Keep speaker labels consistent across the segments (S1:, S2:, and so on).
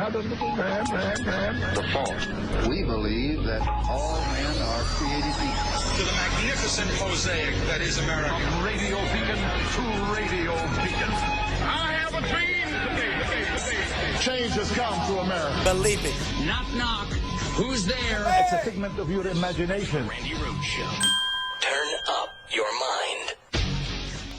S1: The fault. We believe that all men are created equal.
S2: To the magnificent mosaic that is America.
S3: From radio beacon to radio beacon. I have a dream today. Change has come to America.
S4: Believe it.
S2: Knock, knock. Who's there?
S3: It's a figment of your imagination.
S2: Randi Rhodes Show.
S4: Turn up your mind.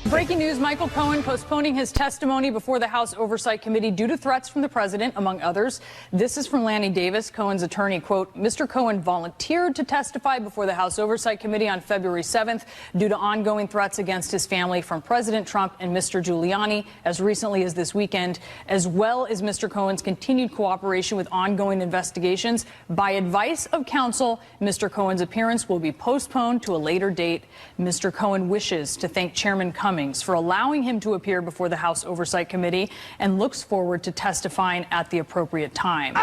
S5: Breaking news, Michael Cohen postponing his testimony before the House Oversight Committee due to threats from the president, among others. This is from Lanny Davis, Cohen's attorney. Quote, Mr. Cohen volunteered to testify before the House Oversight Committee on February 7th due to ongoing threats against his family from President Trump and Mr. Giuliani as recently as this weekend, as well as Mr. Cohen's continued cooperation with ongoing investigations. By advice of counsel, Mr. Cohen's appearance will be postponed to a later date. Mr. Cohen wishes to thank Chairman Cummings for allowing him to appear before the House Oversight Committee and looks forward to testifying at the appropriate time.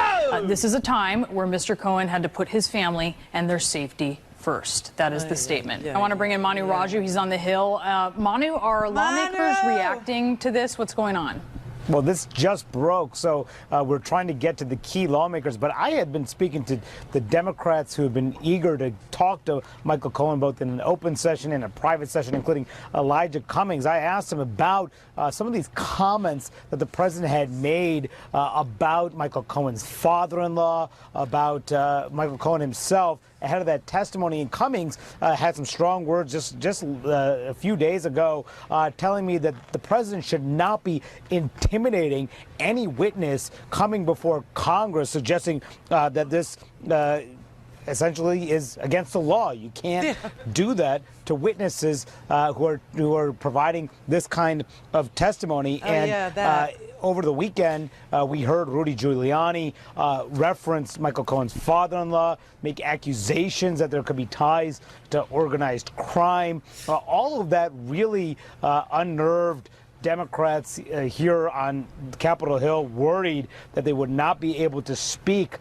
S5: This is a time where Mr. Cohen had to put his family and their safety first. That is the statement. I want to bring in Manu Raju. He's on the Hill. Manu, are lawmakers reacting to this? What's going on?
S6: Well, this just broke, so we're trying to get to the key lawmakers. But I had been speaking to the Democrats who have been eager to talk to Michael Cohen, both in an open session and a private session, including Elijah Cummings. I asked him about some of these comments that the president had made about Michael Cohen's father-in-law, about Michael Cohen himself, ahead of that testimony. And Cummings had some strong words just a few days ago telling me that the president should not be intimidating any witness coming before Congress, suggesting that this essentially is against the law. You can't do that to witnesses who are providing this kind of testimony. Over the weekend, we heard Rudy Giuliani reference Michael Cohen's father-in-law, make accusations that there could be ties to organized crime. All of that really unnerved Democrats here on Capitol Hill, worried that they would not be able to speak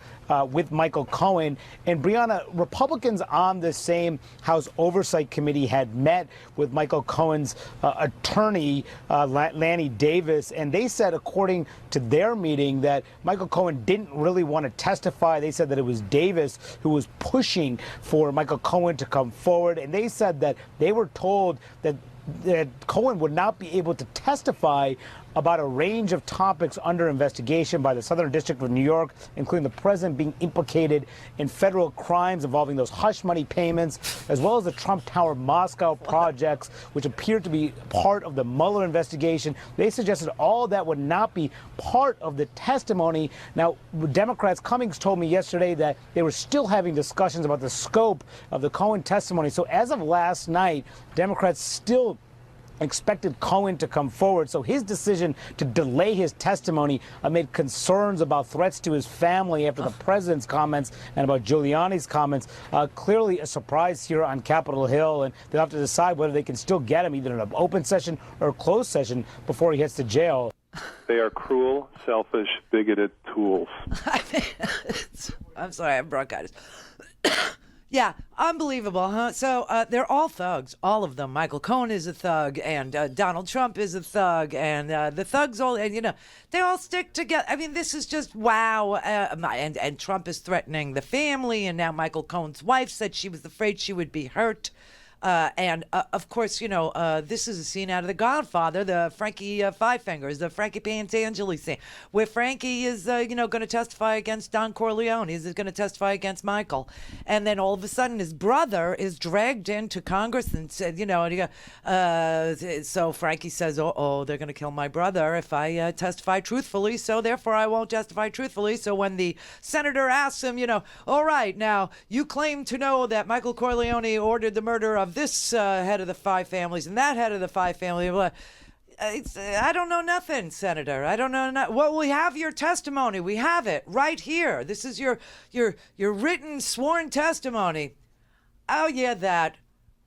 S6: with Michael Cohen. And Brianna, Republicans on the same House Oversight Committee had met with Michael Cohen's attorney, Lanny Davis, and they said, according to their meeting, that Michael Cohen didn't really want to testify. They said that it was Davis who was pushing for Michael Cohen to come forward, and they said that they were told that Cohen would not be able to testify about a range of topics under investigation by the Southern District of New York, including the president being implicated in federal crimes involving those hush money payments, as well as the Trump Tower Moscow projects, which appeared to be part of the Mueller investigation. They suggested all that would not be part of the testimony. Now, Democrats, Cummings told me yesterday that they were still having discussions about the scope of the Cohen testimony. So as of last night, Democrats still expected Cohen to come forward. So his decision to delay his testimony amid concerns about threats to his family after the president's comments and about Giuliani's comments, clearly a surprise here on Capitol Hill. And they'll have to decide whether they can still get him either in an open session or a closed session before he heads to jail.
S7: They are cruel, selfish, bigoted tools.
S8: I'm sorry, I have bronchitis. Yeah, unbelievable, huh? So they're all thugs, all of them. Michael Cohen is a thug, and Donald Trump is a thug, and the thugs all, and they all stick together. I mean, this is just wow. And Trump is threatening the family, and now Michael Cohen's wife said she was afraid she would be hurt. Of course, this is a scene out of The Godfather, the Frankie Five Fingers, the Frankie Pantangeli scene, where Frankie is, going to testify against Don Corleone. He's going to testify against Michael. And then all of a sudden his brother is dragged into Congress and said, so Frankie says, they're going to kill my brother if I testify truthfully. So therefore I won't testify truthfully. So when the senator asks him, all right, now you claim to know that Michael Corleone ordered the murder of this head of the five families and that head of the five families. I don't know nothing, Senator. I don't know. Well, we have your testimony. We have it right here. This is your written sworn testimony. Oh, yeah, that.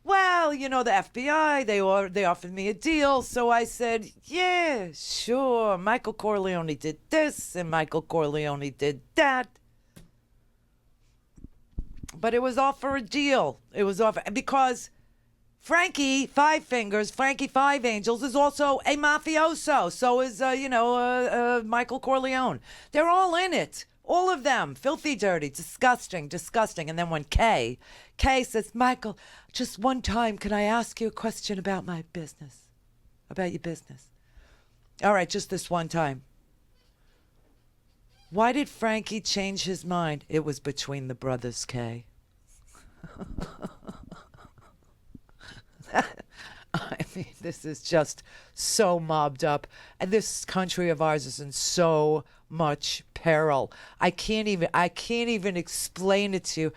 S8: Well, the FBI, they offered me a deal. So I said, yeah, sure. Michael Corleone did this and Michael Corleone did that. But it was all for a deal. It was all because Frankie Five Fingers, Frankie Five Angels is also a mafioso. So is, Michael Corleone. They're all in it. All of them. Filthy, dirty, disgusting, disgusting. And then when Kay says, Michael, just one time, can I ask you a question about my business? About your business? All right, just this one time. Why did Frankie change his mind? It was between the brothers, Kay. I mean, this is just so mobbed up. And this country of ours is in so much peril. I can't even explain it to you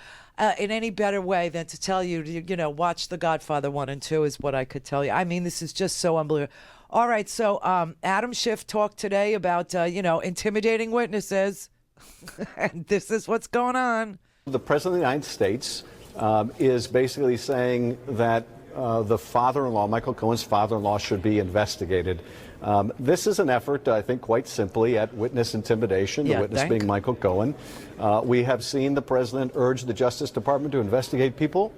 S8: in any better way than to tell you, watch The Godfather 1 and 2 is what I could tell you. I mean, this is just so unbelievable. All right, so Adam Schiff talked today about, intimidating witnesses. And this is what's going on.
S9: The President of the United States is basically saying that the father-in-law, Michael Cohen's father-in-law, should be investigated. This is an effort, I think, quite simply at witness intimidation, the witness being Michael Cohen. We have seen the president urge the Justice Department to investigate people.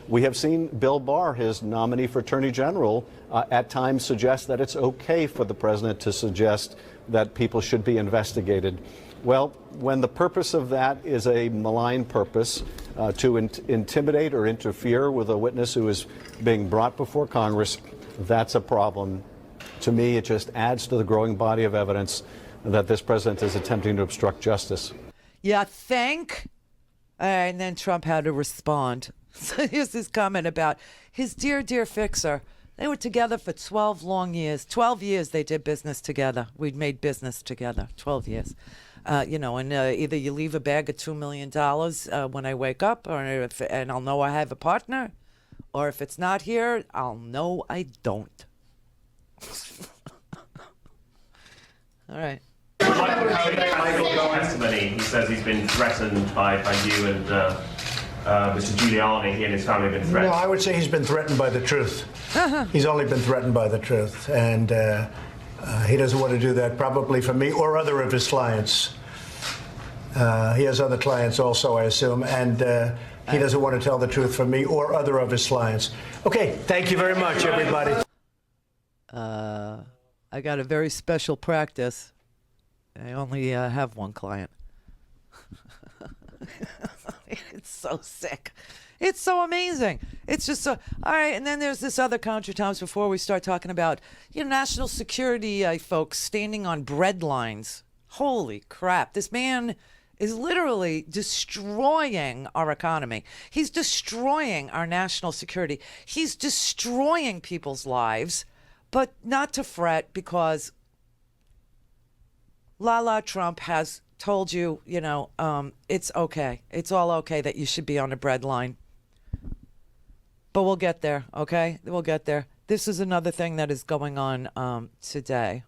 S9: We have seen Bill Barr, his nominee for Attorney General, at times suggest that it's okay for the president to suggest that people should be investigated. Well, when the purpose of that is a malign purpose, to intimidate or interfere with a witness who is being brought before Congress, that's a problem. To me, it just adds to the growing body of evidence that this president is attempting to obstruct justice.
S8: You think? And then Trump had to respond. So here's his comment about his dear, dear fixer. They were together for 12 long years. 12 years they did business together. We'd made business together. 12 years. Either you leave a bag of $2 million when I wake up, and I'll know I have a partner, or if it's not here, I'll know I don't. All right.
S10: Michael Cohen's testimony, he says he's been threatened by you and Mr. Giuliani. He and his family have been threatened.
S11: No, I would say he's been threatened by the truth. He's only been threatened by the truth, and he doesn't want to do that probably for me or other of his clients. He has other clients also, I assume, and he doesn't want to tell the truth for me or other of his clients. Okay, thank you very much, everybody.
S8: I got a very special practice. I only have one client. It's so sick. It's so amazing. It's just so... All right, and then there's this other Contra Times before we start talking about, national security folks standing on bread lines. Holy crap. This man is literally destroying our economy. He's destroying our national security. He's destroying people's lives, but not to fret because Trump has told you, it's okay. It's all okay that you should be on a bread line. But we'll get there, okay? We'll get there. This is another thing that is going on today.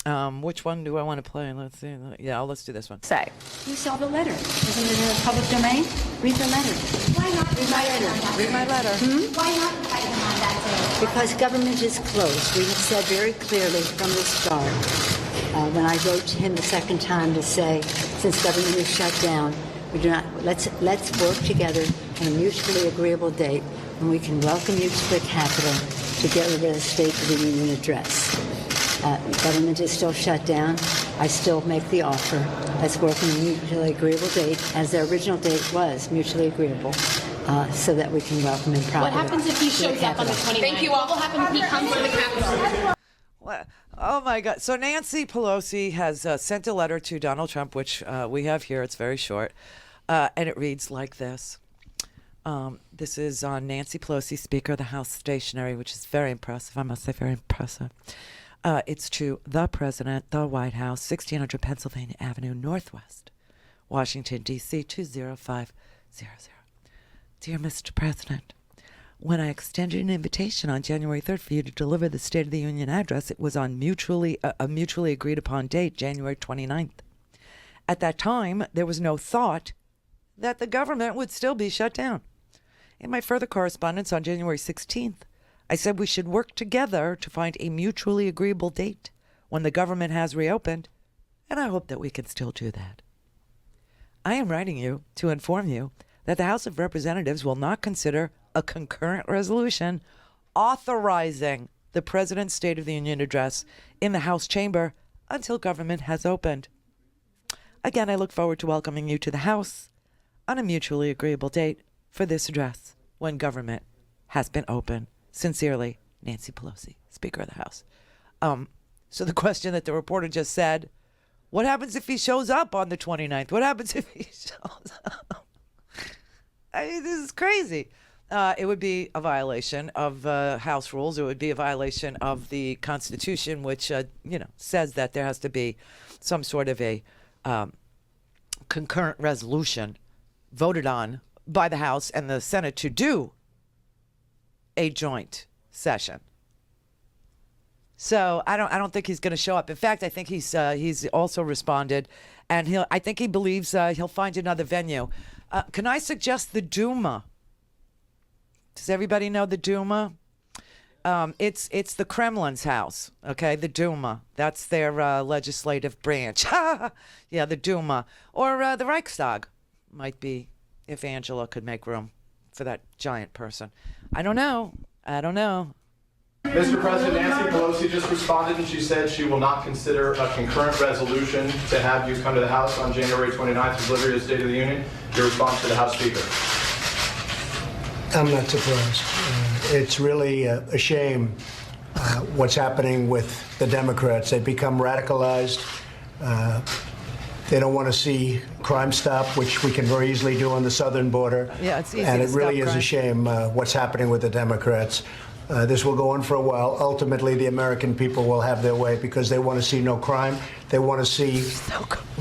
S8: Which one do I want to play? Let's see. Yeah, let's do this one.
S12: Say. You saw the letter. Isn't it in the public domain? Read the letter. Why not read my letter?
S8: Read my letter.
S12: Why not invite him on that day? Because government is closed. We have said very clearly from the start. When I wrote to him the second time to say, since government is shut down, we do not. Let's work together on a mutually agreeable date when we can welcome you to the Capitol to get rid of the State of the Union address. Government is still shut down. I still make the offer. Let's work on a mutually agreeable date, as the original date was mutually agreeable, so that we can welcome him properly.
S13: What happens if he shows up on the 29th? Thank you all. What will happen if he comes to the Capitol?
S8: What? Oh, my God. So Nancy Pelosi has sent a letter to Donald Trump, which we have here. It's very short. And it reads like this. This is on Nancy Pelosi, Speaker of the House Stationery, which is very impressive. I must say, very impressive. It's to the President, the White House, 1600 Pennsylvania Avenue, Northwest, Washington, D.C., 20500. Dear Mr. President, when I extended an invitation on January 3rd for you to deliver the State of the Union address, it was on a mutually agreed upon date, January 29th. At that time, there was no thought that the government would still be shut down. In my further correspondence on January 16th, I said we should work together to find a mutually agreeable date when the government has reopened, and I hope that we can still do that. I am writing you to inform you that the House of Representatives will not consider a concurrent resolution authorizing the President's State of the Union address in the House chamber until government has opened. Again, I look forward to welcoming you to the House on a mutually agreeable date for this address when government has been open. Sincerely, Nancy Pelosi, Speaker of the House. So the question that the reporter just said, what happens if he shows up on the 29th? What happens if he shows up? I mean, this is crazy. It would be a violation of House rules. It would be a violation of the Constitution, which, says that there has to be some sort of a concurrent resolution voted on by the House and the Senate to do a joint session. So I don't think he's going to show up. In fact, I think he's also responded, and I think he believes he'll find another venue. Can I suggest the Duma? Does everybody know the Duma? It's the Kremlin's house, okay? The Duma. That's their legislative branch. Yeah, the Duma. Or the Reichstag might be, if Angela could make room for that giant person. I don't know.
S14: Mr. President, Nancy Pelosi just responded, and she said she will not consider a concurrent resolution to have you come to the House on January 29th for delivery of the State of the Union. Your response to the House Speaker?
S11: I'm not surprised. It's really a shame what's happening with the Democrats. They've become radicalized. They don't want to see crime stop, which we can very easily do on the southern border.
S8: Yeah, it's easy
S11: and
S8: to
S11: it really
S8: stop
S11: is
S8: crime.
S11: a shame what's happening with the Democrats. This will go on for a while. Ultimately, the American people will have their way because they want to see no crime. They want to see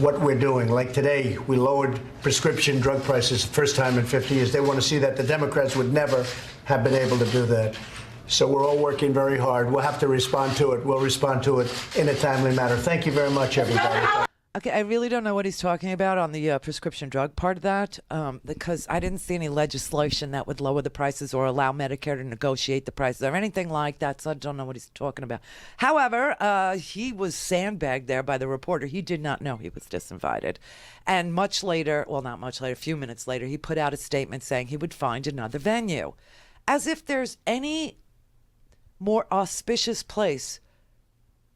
S11: what we're doing. Like today, we lowered prescription drug prices first time in 50 years. They want to see that. The Democrats would never have been able to do that. So we're all working very hard. We'll have to respond to it. We'll respond to it in a timely manner. Thank you very much, everybody.
S8: Okay, I really don't know what he's talking about on the prescription drug part of that, because I didn't see any legislation that would lower the prices or allow Medicare to negotiate the prices or anything like that, so I don't know what he's talking about. However, he was sandbagged there by the reporter. He did not know he was disinvited. And much later, well, not much later, a few minutes later, he put out a statement saying he would find another venue. As if there's any more auspicious place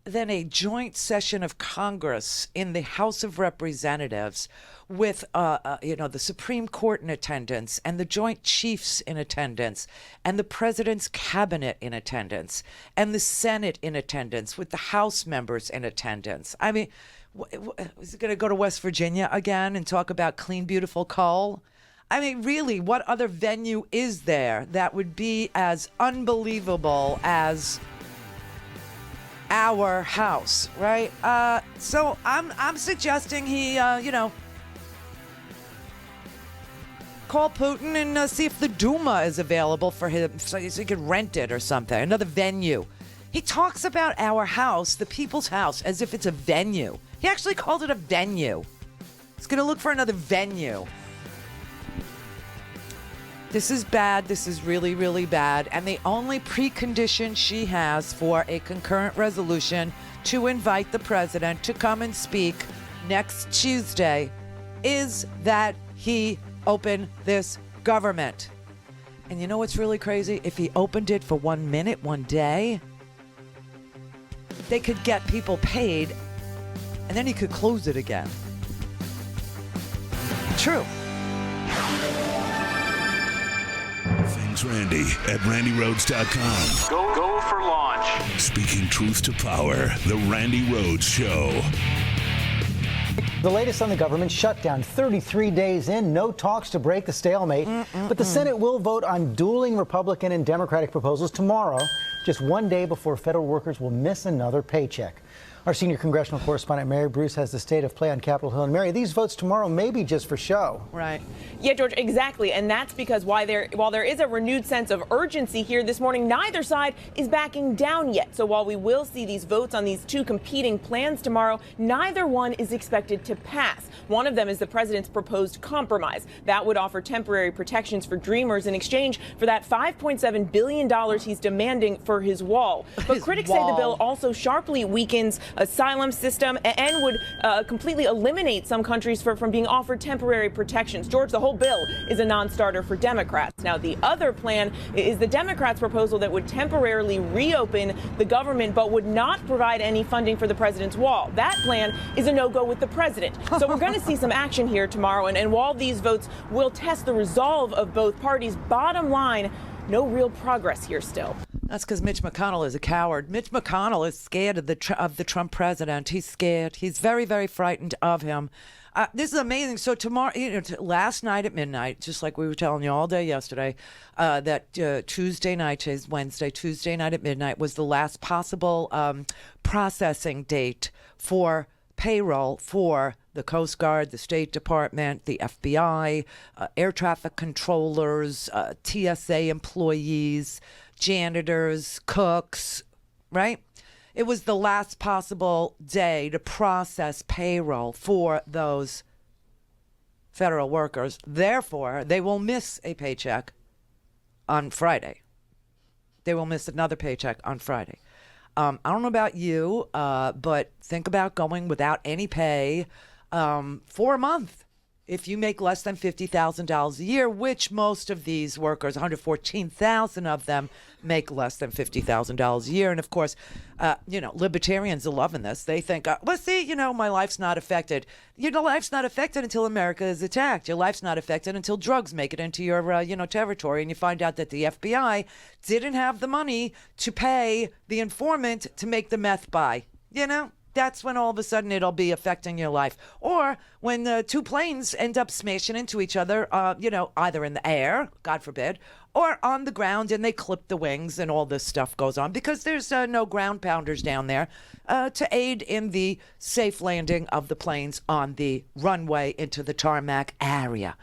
S8: than a joint session of Congress in the House of Representatives with, the Supreme Court in attendance and the Joint Chiefs in attendance and the President's Cabinet in attendance and the Senate in attendance with the House members in attendance. I mean, is he going to go to West Virginia again and talk about clean, beautiful coal? I mean, really, what other venue is there that would be as unbelievable as our House, right? So I'm suggesting he, call Putin and see if the Duma is available for him so he could rent it or something, another venue. He talks about our House, the People's House, as if it's a venue. He actually called it a venue. He's going to look for another venue. This is bad. This is really, really bad. And the only precondition she has for a concurrent resolution to invite the president to come and speak next Tuesday is that he open this government. And you know what's really crazy? If he opened it for 1 minute, 1 day, they could get people paid, and then he could close it again. True.
S15: Thanks, Randi at RandiRhodes.com.
S3: Go for launch.
S15: Speaking truth to power, the Randi Rhodes Show.
S16: The latest on the government shutdown, 33 days in, no talks to break the stalemate. But the Senate will vote on dueling Republican and Democratic proposals tomorrow, just 1 day before federal workers will miss another paycheck. Our senior congressional correspondent, Mary Bruce, has the state of play on Capitol Hill. And Mary, these votes tomorrow may be just for show.
S8: Right.
S17: Yeah, George, exactly. And that's because while there is a renewed sense of urgency here this morning, neither side is backing down yet. So while we will see these votes on these two competing plans tomorrow, neither one is expected to pass. One of them is the president's proposed compromise. That would offer temporary protections for dreamers in exchange for that $5.7 billion he's demanding for his wall. But critics say the bill also sharply weakens asylum system and would completely eliminate some countries from being offered temporary protections. George, the whole bill is a non-starter for Democrats. Now, the other plan is the Democrats' proposal that would temporarily reopen the government but would not provide any funding for the president's wall. That plan is a no-go with the president. So we're going to see some action here tomorrow. And while these votes will test the resolve of both parties, bottom line, no real progress here still.
S8: That's because Mitch McConnell is a coward. Mitch McConnell is scared of the Trump president. He's scared. He's very, very frightened of him. This is amazing. So tomorrow, last night at midnight, just like we were telling you all day yesterday, that Tuesday night is Wednesday. Tuesday night at midnight was the last possible processing date for payroll for the Coast Guard, the State Department, the FBI, air traffic controllers, TSA employees, janitors, cooks, right? It was the last possible day to process payroll for those federal workers. Therefore, they will miss a paycheck on Friday. They will miss another paycheck on Friday. I don't know about you, but think about going without any pay for a month. If you make less than $50,000 a year, which most of these workers, 114,000 of them, make less than $50,000 a year. And of course, libertarians are loving this. They think, well, see, my life's not affected. Your life's not affected until America is attacked. Your life's not affected until drugs make it into your, territory. And you find out that the FBI didn't have the money to pay the informant to make the meth buy, That's when all of a sudden it'll be affecting your life. Or when two planes end up smashing into each other, either in the air, God forbid, or on the ground, and they clip the wings and all this stuff goes on because there's no ground pounders down there to aid in the safe landing of the planes on the runway into the tarmac area.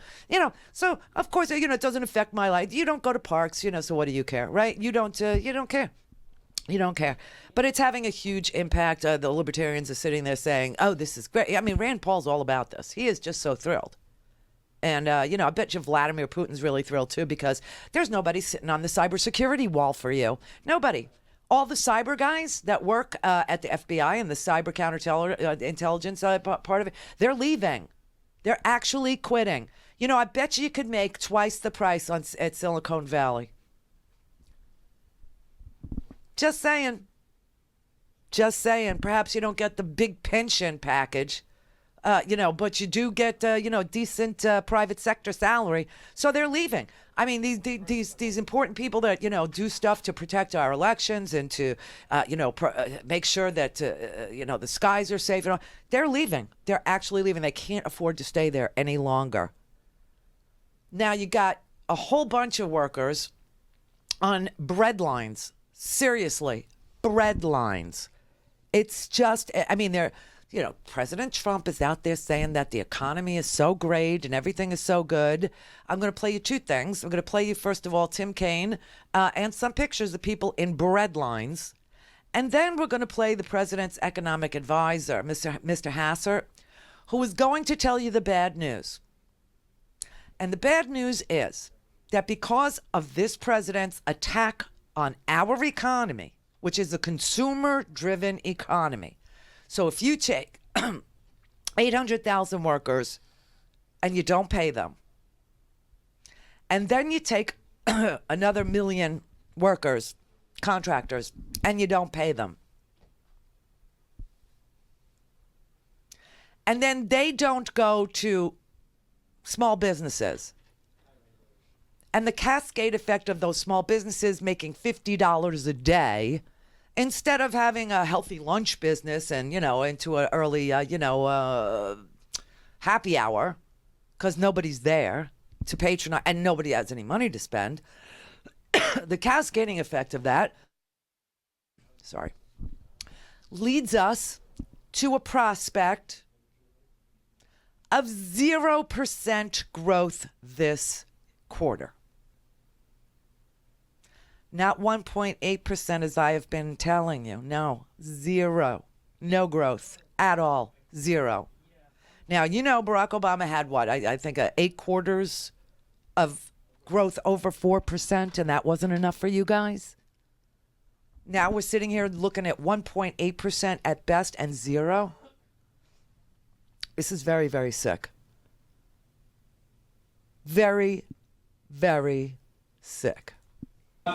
S8: So of course, it doesn't affect my life. You don't go to parks, so what do you care, right? You don't care. You don't care. But it's having a huge impact. The libertarians are sitting there saying, oh, this is great. I mean, Rand Paul's all about this. He is just so thrilled. And, I bet you Vladimir Putin's really thrilled, too, because there's nobody sitting on the cybersecurity wall for you. Nobody. All the cyber guys that work at the FBI and the cyber counterintelligence part of it, they're leaving. They're actually quitting. I bet you could make twice the price at Silicon Valley. Just saying. Perhaps you don't get the big pension package, but you do get, decent private sector salary. So they're leaving. I mean, these important people that, do stuff to protect our elections and to, make sure that, the skies are safe. And all, they're leaving. They're actually leaving. They can't afford to stay there any longer. Now you got a whole bunch of workers on bread lines. Seriously, bread lines. It's just, they're, President Trump is out there saying that the economy is so great and everything is so good. I'm going to play you two things. I'm going to play you, first of all, Tim Kaine and some pictures of people in bread lines. And then we're going to play the president's economic advisor, Mr. Hasser, who is going to tell you the bad news. And the bad news is that because of this president's attack on our economy, which is a consumer-driven economy. So if you take 800,000 workers and you don't pay them, and then you take another million workers, contractors, and you don't pay them, and then they don't go to small businesses, and the cascade effect of those small businesses making $50 a day instead of having a healthy lunch business and, into an early, happy hour because nobody's there to patronize and nobody has any money to spend. The cascading effect of that, leads us to a prospect of 0% growth this quarter. Not 1.8% as I have been telling you. No, zero. No growth at all. Zero. Now, Barack Obama had what? I think 8 quarters of growth over 4%, and that wasn't enough for you guys? Now we're sitting here looking at 1.8% at best and 0. This is very, very sick. Very, very sick.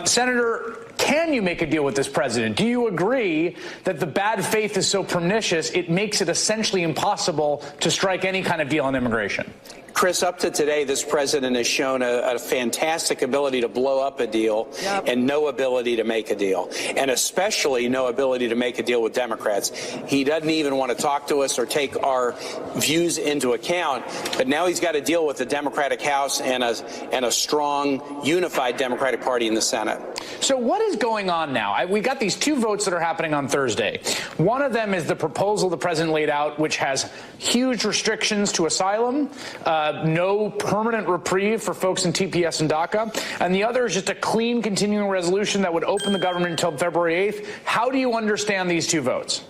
S18: Senator, can you make a deal with this president? Do you agree that the bad faith is so pernicious it makes it essentially impossible to strike any kind of deal on immigration?
S19: Chris, up to today, this president has shown a fantastic ability to blow up a deal and no ability to make a deal, and especially no ability to make a deal with Democrats. He doesn't even want to talk to us or take our views into account, but now he's got to deal with the Democratic House and a strong, unified Democratic Party in the Senate.
S18: So what is going on now? We got these 2 votes that are happening on Thursday. One of them is the proposal the president laid out, which has huge restrictions to asylum, no permanent reprieve for folks in TPS and DACA. And the other is just a clean continuing resolution that would open the government until February 8th. How do you understand these 2 votes?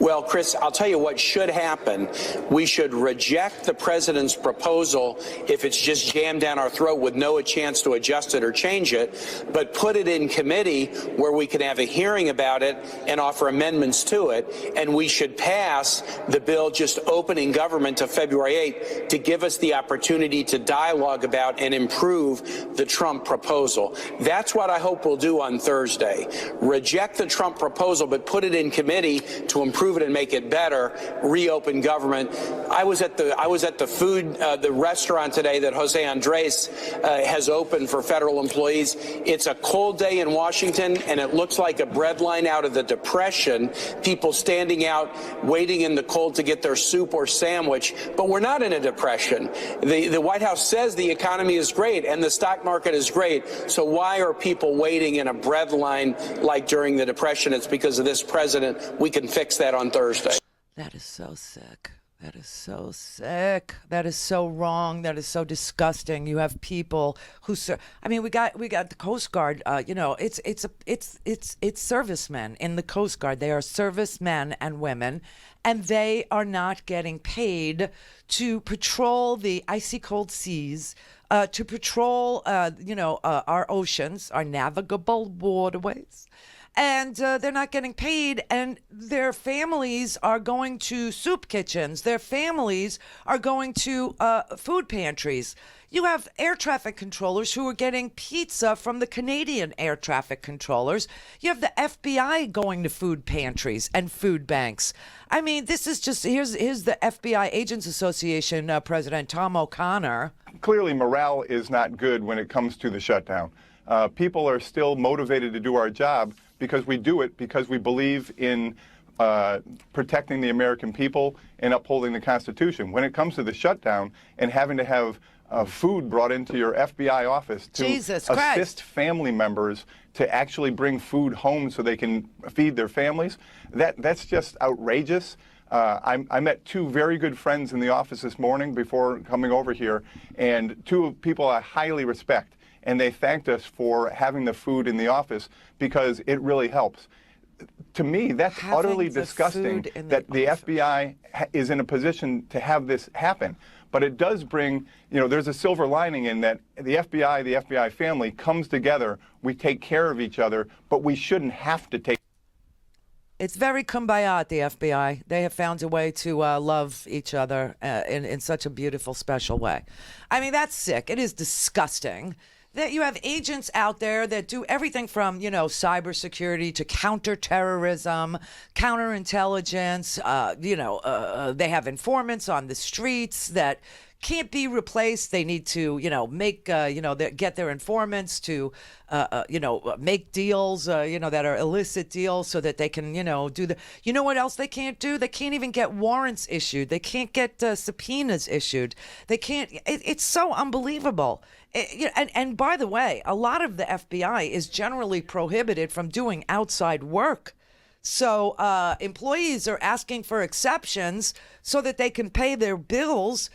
S19: Well, Chris, I'll tell you what should happen. We should reject the president's proposal if it's just jammed down our throat with no chance to adjust it or change it, but put it in committee where we can have a hearing about it and offer amendments to it. And we should pass the bill just opening government to February 8th to give us the opportunity to dialogue about and improve the Trump proposal. That's what I hope we'll do on Thursday. Reject the Trump proposal, but put it in committee to improve it and make it better, reopen government. I was at the restaurant today that Jose Andres has opened for federal employees. It's a cold day in Washington, and it looks like a breadline out of the Depression, people standing out, waiting in the cold to get their soup or sandwich. But we're not in a depression. The White House says the economy is great and the stock market is great. So why are people waiting in a breadline like during the Depression? It's because of this president. We can fix that on Thursday.
S8: That is so sick. That is so sick. That is so wrong. That is so disgusting. You have people who I mean, we got the Coast Guard. It's servicemen in the Coast Guard. They are servicemen and women, and they are not getting paid to patrol the icy cold seas, to patrol our oceans, our navigable waterways. And they're not getting paid, and their families are going to soup kitchens. Their families are going to food pantries. You have air traffic controllers who are getting pizza from the Canadian air traffic controllers. You have the FBI going to food pantries and food banks. I mean, this is just, here's the FBI Agents Association President Tom O'Connor.
S20: Clearly, morale is not good when it comes to the shutdown. People are still motivated to do our job because we do it because we believe in protecting the American people and upholding the Constitution. When it comes to the shutdown and having to have food brought into your FBI office to assist family members to actually bring food home so they can feed their families, that's just outrageous. I met 2 very good friends in the office this morning before coming over here, and 2 people I highly respect. And they thanked us for having the food in the office because it really helps. To me, that's utterly disgusting that the FBI is in a position to have this happen. But it does bring, there's a silver lining in that the FBI family comes together, we take care of each other, but we shouldn't have to take.
S8: It's very kumbaya at the FBI. They have found a way to love each other in such a beautiful, special way. I mean, that's sick. It is disgusting that you have agents out there that do everything from, cybersecurity to counterterrorism, counterintelligence. They have informants on the streets that can't be replaced. They need to, get their informants to, make deals, that are illicit deals so that they can, do the. You know what else they can't do? They can't even get warrants issued. They can't get subpoenas issued. They can't. It's so unbelievable. And by the way, a lot of the FBI is generally prohibited from doing outside work. So employees are asking for exceptions so that they can pay their bills,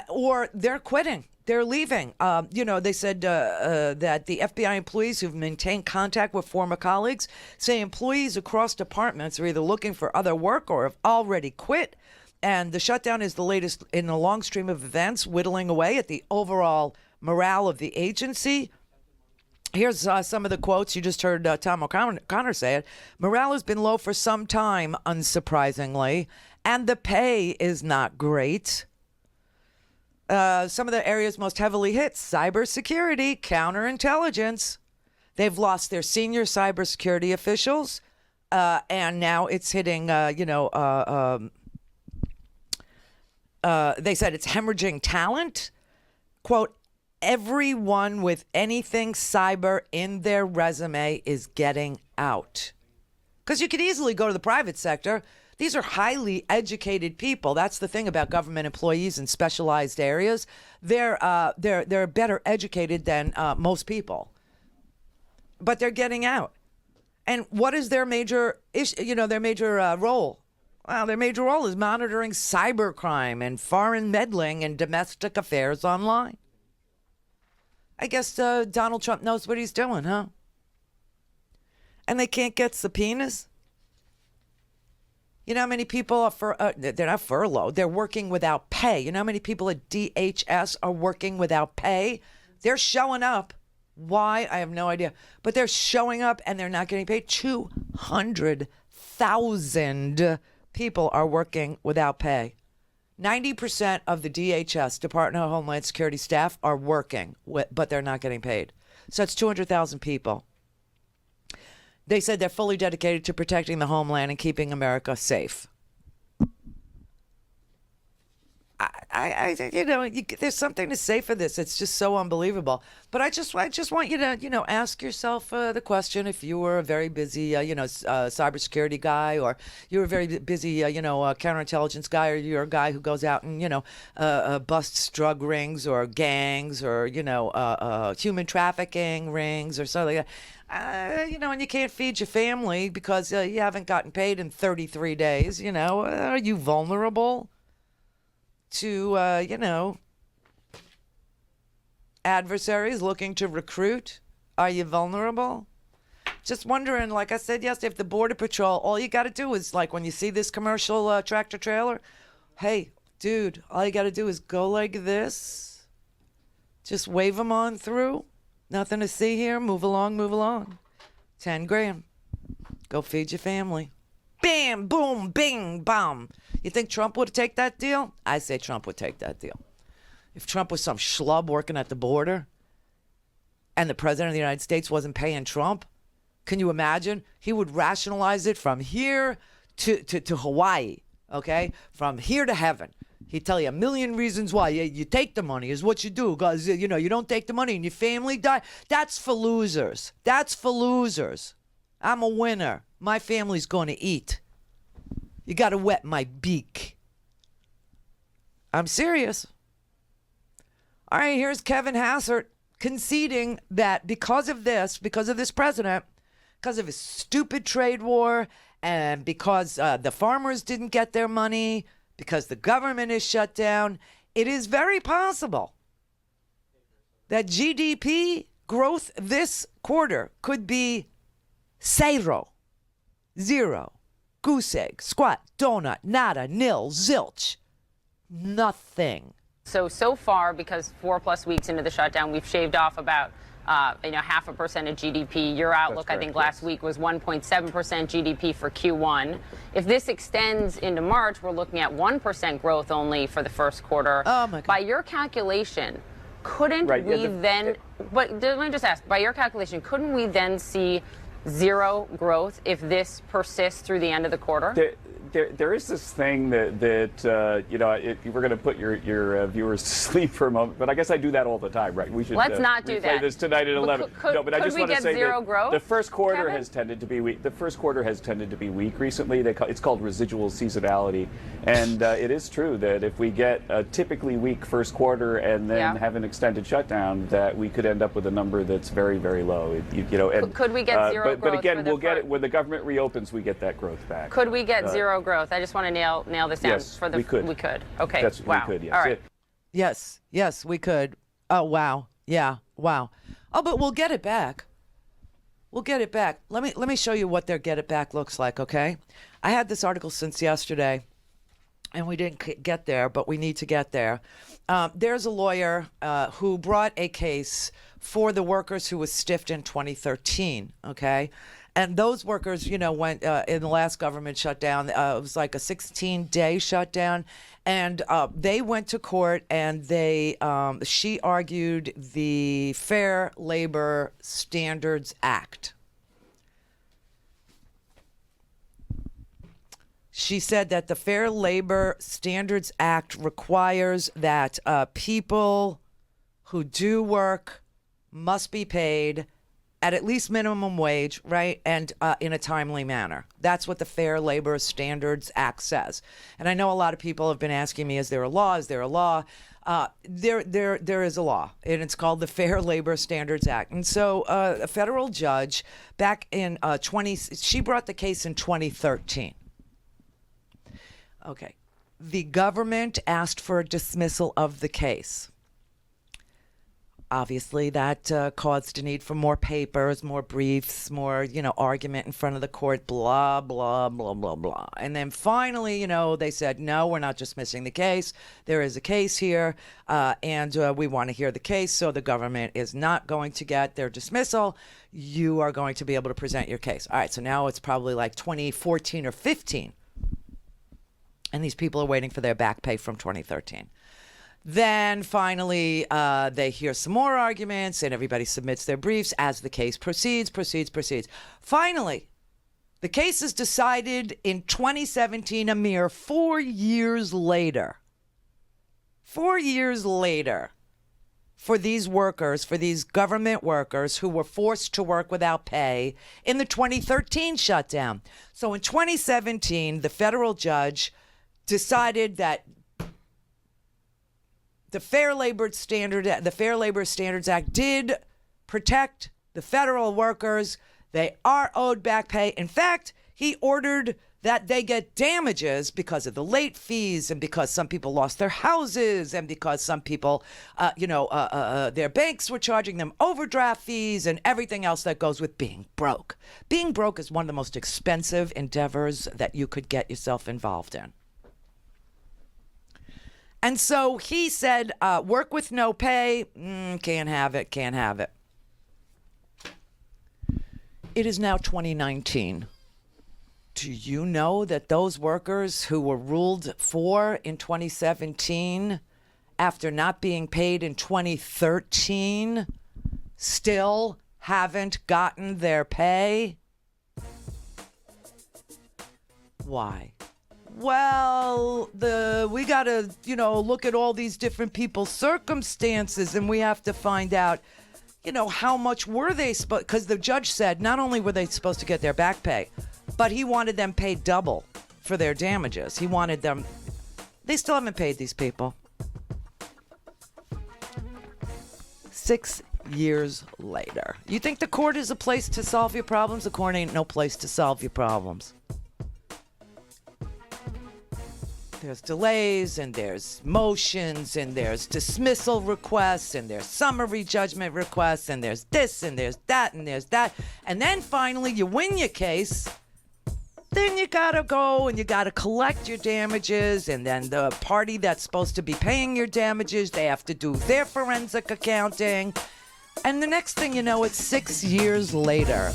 S8: or they're quitting. They're leaving. They said that the FBI employees who've maintained contact with former colleagues say employees across departments are either looking for other work or have already quit. And the shutdown is the latest in a long stream of events, whittling away at the overall morale of the agency. Here's some of the quotes. You just heard Tom O'Connor say it. Morale has been low for some time, unsurprisingly, and the pay is not great. Some of the areas most heavily hit: cybersecurity, counterintelligence. They've lost their senior cybersecurity officials, and now it's hitting, they said it's hemorrhaging talent. Quote, everyone with anything cyber in their resume is getting out. Because you could easily go to the private sector. These are highly educated people. That's the thing about government employees in specialized areas. They're better educated than most people. But they're getting out. And what is their major role? Well, their major role is monitoring cybercrime and foreign meddling in domestic affairs online. I guess Donald Trump knows what he's doing, huh? And they can't get subpoenas? You know how many people are they're not furloughed, they're working without pay. You know how many people at DHS are working without pay? They're showing up. Why? I have no idea. But they're showing up and they're not getting paid. 200,000 people are working without pay. 90% of the DHS, Department of Homeland Security staff, are working, but they're not getting paid. So it's 200,000 people. They said they're fully dedicated to protecting the homeland and keeping America safe. There's something to say for this. It's just so unbelievable. But I just want you to, ask yourself the question: if you were a very busy, cybersecurity guy, or you're a very busy, counterintelligence guy, or you're a guy who goes out and, busts drug rings or gangs or, human trafficking rings or something like that. And you can't feed your family because you haven't gotten paid in 33 days. Are you vulnerable to, adversaries looking to recruit? Are you vulnerable? Just wondering, like I said yesterday, if the Border Patrol, all you got to do is, like when you see this commercial tractor trailer, hey, dude, all you got to do is go like this. Just wave them on through. Nothing to see here. Move along, move along. 10 grand. Go feed your family. Bam, boom, bing, bam. You think Trump would take that deal? I say Trump would take that deal. If Trump was some schlub working at the border and the president of the United States wasn't paying Trump, can you imagine? He would rationalize it from here to Hawaii, okay? From here to heaven. He'd tell you a million reasons why. You take the money is what you do. Because, you don't take the money and your family die. That's for losers. That's for losers. I'm a winner. My family's going to eat. You got to wet my beak. I'm serious. All right, here's Kevin Hassert conceding that because of this president, because of his stupid trade war, and because the farmers didn't get their money, because the government is shut down, it is very possible that GDP growth this quarter could be zero, goose egg, squat, donut, nada, nil, zilch, nothing.
S21: So far, because 4+ weeks into the shutdown, we've shaved off about 0.5% of GDP. Your outlook, correct, I think, last week was 1.7% GDP for Q1. If this extends into March, we're looking at 1% growth only for the first quarter.
S8: Oh my God.
S21: By your calculation, couldn't let me just ask, by your calculation, couldn't we then see zero growth if this persists through the end of the quarter?
S22: There is this thing that we're going to put your viewers to sleep for a moment, but I guess I do that all the time, right? We should
S21: let's not do that.
S22: This tonight at 11.
S21: But I just want to say that growth?
S22: The first quarter
S21: Kevin?
S22: has tended to be weak. The first quarter has tended to be weak recently. It's called residual seasonality, and it is true that if we get a typically weak first quarter and then have an extended shutdown, that we could end up with a number that's very, very low.
S21: Could we get zero growth?
S22: But again, we'll get it when the government reopens. We get that growth back.
S21: Could we get zero growth? I just want to nail this down.
S22: Yes, we could.
S21: We could. Okay.
S22: Wow. We could, yes.
S21: All right.
S8: Yes, we could. Oh, wow. Yeah, wow. Oh, but we'll get it back. We'll get it back. Let me show you what their get it back looks like, okay? I had this article since yesterday, and we didn't get there, but we need to get there. There's a lawyer who brought a case for the workers who was stiffed in 2013, okay? And those workers, you know, went in the last government shutdown. It was like a 16-day shutdown. And they went to court and she argued the Fair Labor Standards Act. She said that the Fair Labor Standards Act requires that people who do work must be paid at least minimum wage, right, and in a timely manner. That's what the Fair Labor Standards Act says. And I know a lot of people have been asking me, is there a law? Is there a law? There is a law, and it's called the Fair Labor Standards Act. And so a federal judge back in she brought the case in 2013. Okay. The government asked for a dismissal of the case. Obviously, that caused a need for more papers, more briefs, more, argument in front of the court, blah, blah, blah, blah, blah. And then finally, they said, no, we're not dismissing the case. There is a case here, and we want to hear the case, so the government is not going to get their dismissal. You are going to be able to present your case. All right, so now it's probably like 2014 or 15. And these people are waiting for their back pay from 2013. Then finally, they hear some more arguments and everybody submits their briefs as the case proceeds. Finally, the case is decided in 2017, a mere 4 years later. 4 years later, for these workers, for these government workers who were forced to work without pay in the 2013 shutdown. So in 2017, the federal judge decided that the Fair Labor Standards Act did protect the federal workers. They are owed back pay. In fact, he ordered that they get damages because of the late fees and because some people lost their houses and because some people, their banks were charging them overdraft fees and everything else that goes with being broke. Being broke is one of the most expensive endeavors that you could get yourself involved in. And so he said, work with no pay, can't have it. It is now 2019. Do you know that those workers who were ruled for in 2017, after not being paid in 2013, still haven't gotten their pay? Why? Well, we got to, look at all these different people's circumstances, and we have to find out, how much were they supposed, because the judge said not only were they supposed to get their back pay, but he wanted them paid double for their damages. He wanted them, they still haven't paid these people. 6 years later. You think the court is a place to solve your problems? The court ain't no place to solve your problems. There's delays, and there's motions, and there's dismissal requests, and there's summary judgment requests, and there's this, and there's that, and there's that. And then finally, you win your case. Then you gotta go and you gotta collect your damages, and then the party that's supposed to be paying your damages, they have to do their forensic accounting. And the next thing you know, it's 6 years later.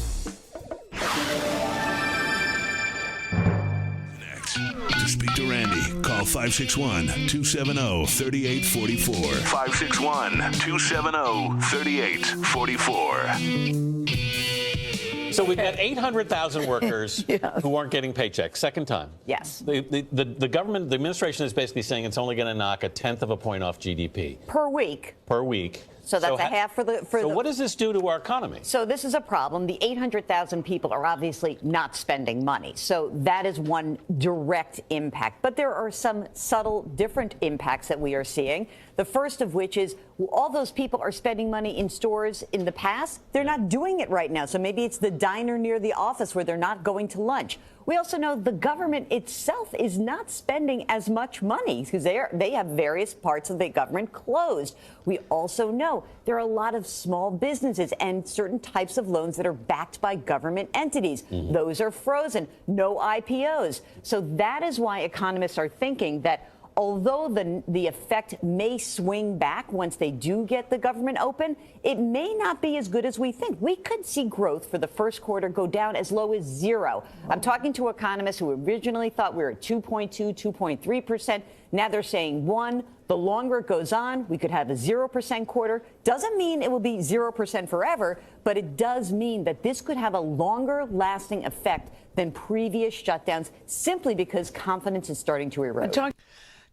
S15: To speak to Randi, call 561-270-3844. 561-270-3844.
S1: So we've got 800,000 workers who aren't getting paychecks. Second time.
S2: Yes.
S1: The government, the administration is basically saying it's only going to knock 1/10 of a point off GDP.
S2: Per week.
S1: Per week.
S2: So that's a half for the.
S1: So what does this do to our economy?
S2: So this is a problem. The 800,000 people are obviously not spending money. So that is one direct impact. But there are some subtle, different impacts that we are seeing. The first of which is all those people are spending money in stores in the past. They're not doing it right now. So maybe it's the diner near the office where they're not going to lunch. We also know the government itself is not spending as much money because they have various parts of the government closed. We also know there are a lot of small businesses and certain types of loans that are backed by government entities. Mm-hmm. Those are frozen. No IPOs. So that is why economists are thinking that although the effect may swing back once they do get the government open, it may not be as good as we think. We could see growth for the first quarter go down as low as 0. I'm talking to economists who originally thought we were at 2.2, 2.3%. Now they're saying 1. The longer it goes on, we could have a 0% quarter. Doesn't mean it will be 0% forever, but it does mean that this could have a longer lasting effect than previous shutdowns simply because confidence is starting to erode.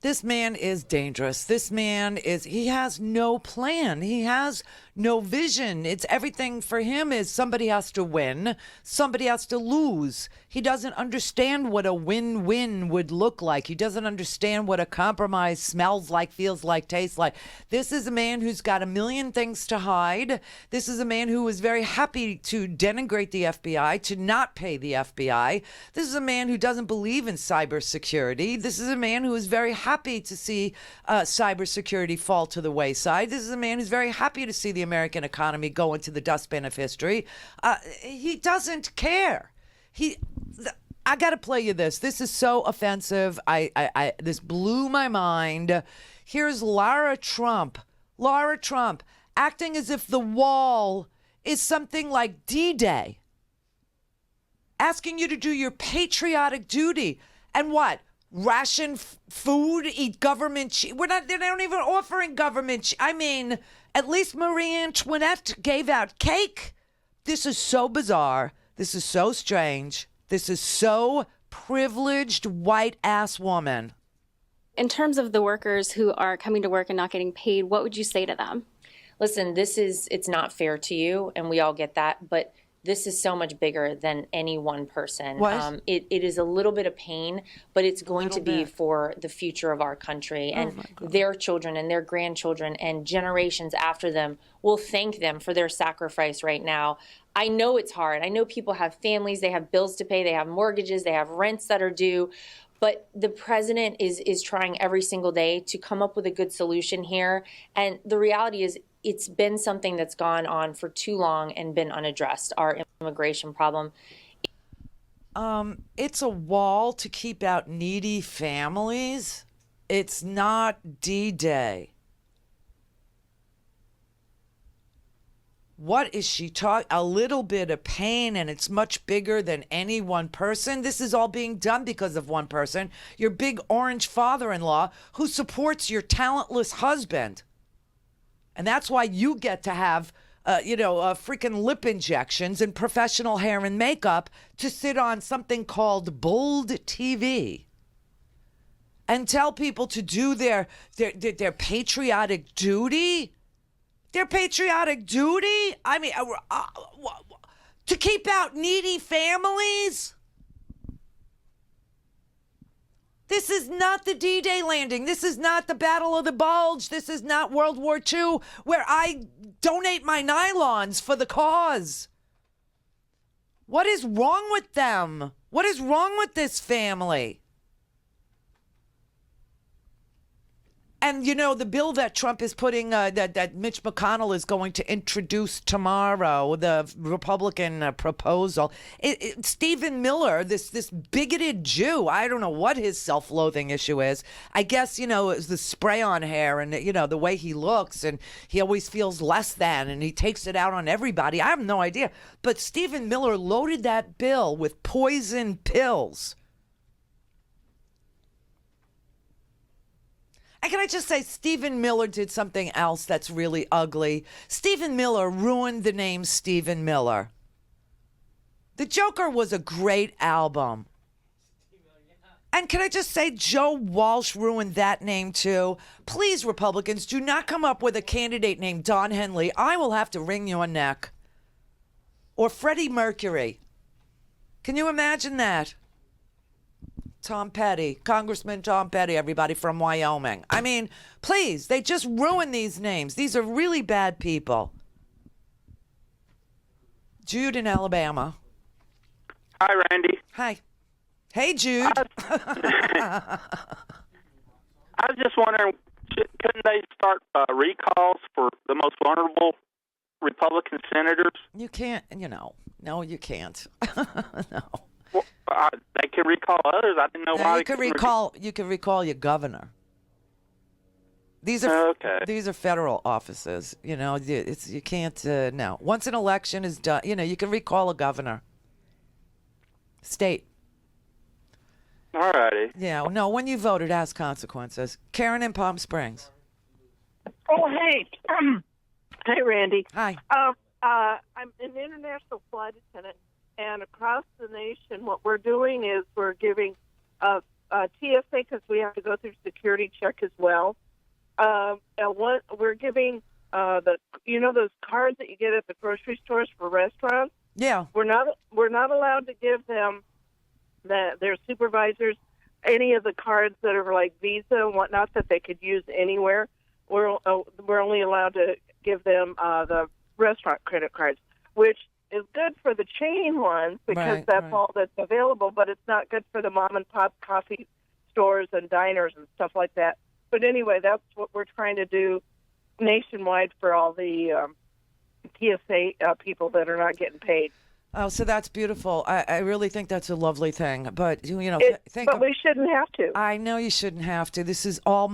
S8: This man is dangerous. He has no plan. He has no vision. It's everything for him is somebody has to win, somebody has to lose. He doesn't understand what a win-win would look like. He doesn't understand what a compromise smells like, feels like, tastes like. This is a man who's got a million things to hide. This is a man who was very happy to denigrate the FBI, to not pay the FBI. This is a man who doesn't believe in cybersecurity. This is a man who is very happy to see cybersecurity fall to the wayside. This is a man who's very happy to see the American economy go into the dustbin of history. He doesn't care. I got to play you this. This is so offensive. This blew my mind. Here's Lara Trump acting as if the wall is something like D-Day, asking you to do your patriotic duty. And what? Ration food, eat government they're not even offering government I mean, at least Marie Antoinette gave out cake. This is so bizarre. This is so strange. This is so privileged white ass woman.
S4: In terms of the workers who are coming to work and not getting paid, what would you say to them?
S5: Listen, it's not fair to you, and we all get that, but this is so much bigger than any one person.
S8: What?
S5: It is a little bit of pain, but it's going to be for the future of our country. And their children and their grandchildren and generations after them will thank them for their sacrifice right now. I know it's hard. I know people have families, they have bills to pay, they have mortgages, they have rents that are due. But the president is trying every single day to come up with a good solution here. And the reality is, it's been something that's gone on for too long and been unaddressed, our immigration problem.
S8: It's a wall to keep out needy families. It's not D-Day. What is she talking? A little bit of pain, and it's much bigger than any one person. This is all being done because of one person, your big orange father-in-law who supports your talentless husband. And that's why you get to have, freaking lip injections and professional hair and makeup to sit on something called Bold TV and tell people to do their patriotic duty. Their patriotic duty? I mean, to keep out needy families? This is not the D-Day landing. This is not the Battle of the Bulge. This is not World War II, where I donate my nylons for the cause. What is wrong with them? What is wrong with this family? And, the bill that Trump is putting, that Mitch McConnell is going to introduce tomorrow, the Republican proposal, Stephen Miller, this bigoted Jew, I don't know what his self-loathing issue is. I guess, it's the spray-on hair and, the way he looks, and he always feels less than, and he takes it out on everybody. I have no idea. But Stephen Miller loaded that bill with poison pills. And can I just say, Stephen Miller did something else that's really ugly. Stephen Miller ruined the name Stephen Miller. The Joker was a great album. And can I just say, Joe Walsh ruined that name too. Please, Republicans, do not come up with a candidate named Don Henley. I will have to wring your neck. Or Freddie Mercury. Can you imagine that? Tom Petty, Congressman Tom Petty, everybody from Wyoming. I mean, please, they just ruin these names. These are really bad people. Jude in Alabama.
S23: Hi, Randy.
S8: Hi. Hey, Jude.
S23: I was just wondering, couldn't they start recalls for the most vulnerable Republican senators?
S8: You can't, no, you can't. No.
S23: Well, they can recall others. I didn't know why.
S8: You could recall your governor. These are
S23: okay.
S8: These are federal offices. You know, you can't. No, once an election is done, you know, you can recall a governor. State.
S23: All righty.
S8: Yeah. No, when you vote, it has consequences. Karen in Palm Springs.
S6: Oh, hey. Hey, Randy.
S8: Hi.
S6: I'm an international flight attendant, and across the nation, what we're doing is we're giving TSA, because we have to go through security check as well. We're giving those cards that you get at the grocery stores for restaurants.
S8: Yeah.
S6: We're not allowed to give them their supervisors any of the cards that are like Visa and whatnot that they could use anywhere. We're only allowed to give them the restaurant credit cards, which is good for the chain ones because that's all that's available, but it's not good for the mom and pop coffee stores and diners and stuff like that. But anyway, that's what we're trying to do nationwide for all the TSA people that are not getting paid.
S8: Oh, so that's beautiful. I really think that's a lovely thing. But you know,
S6: but we shouldn't have to.
S8: I know you shouldn't have to. This is all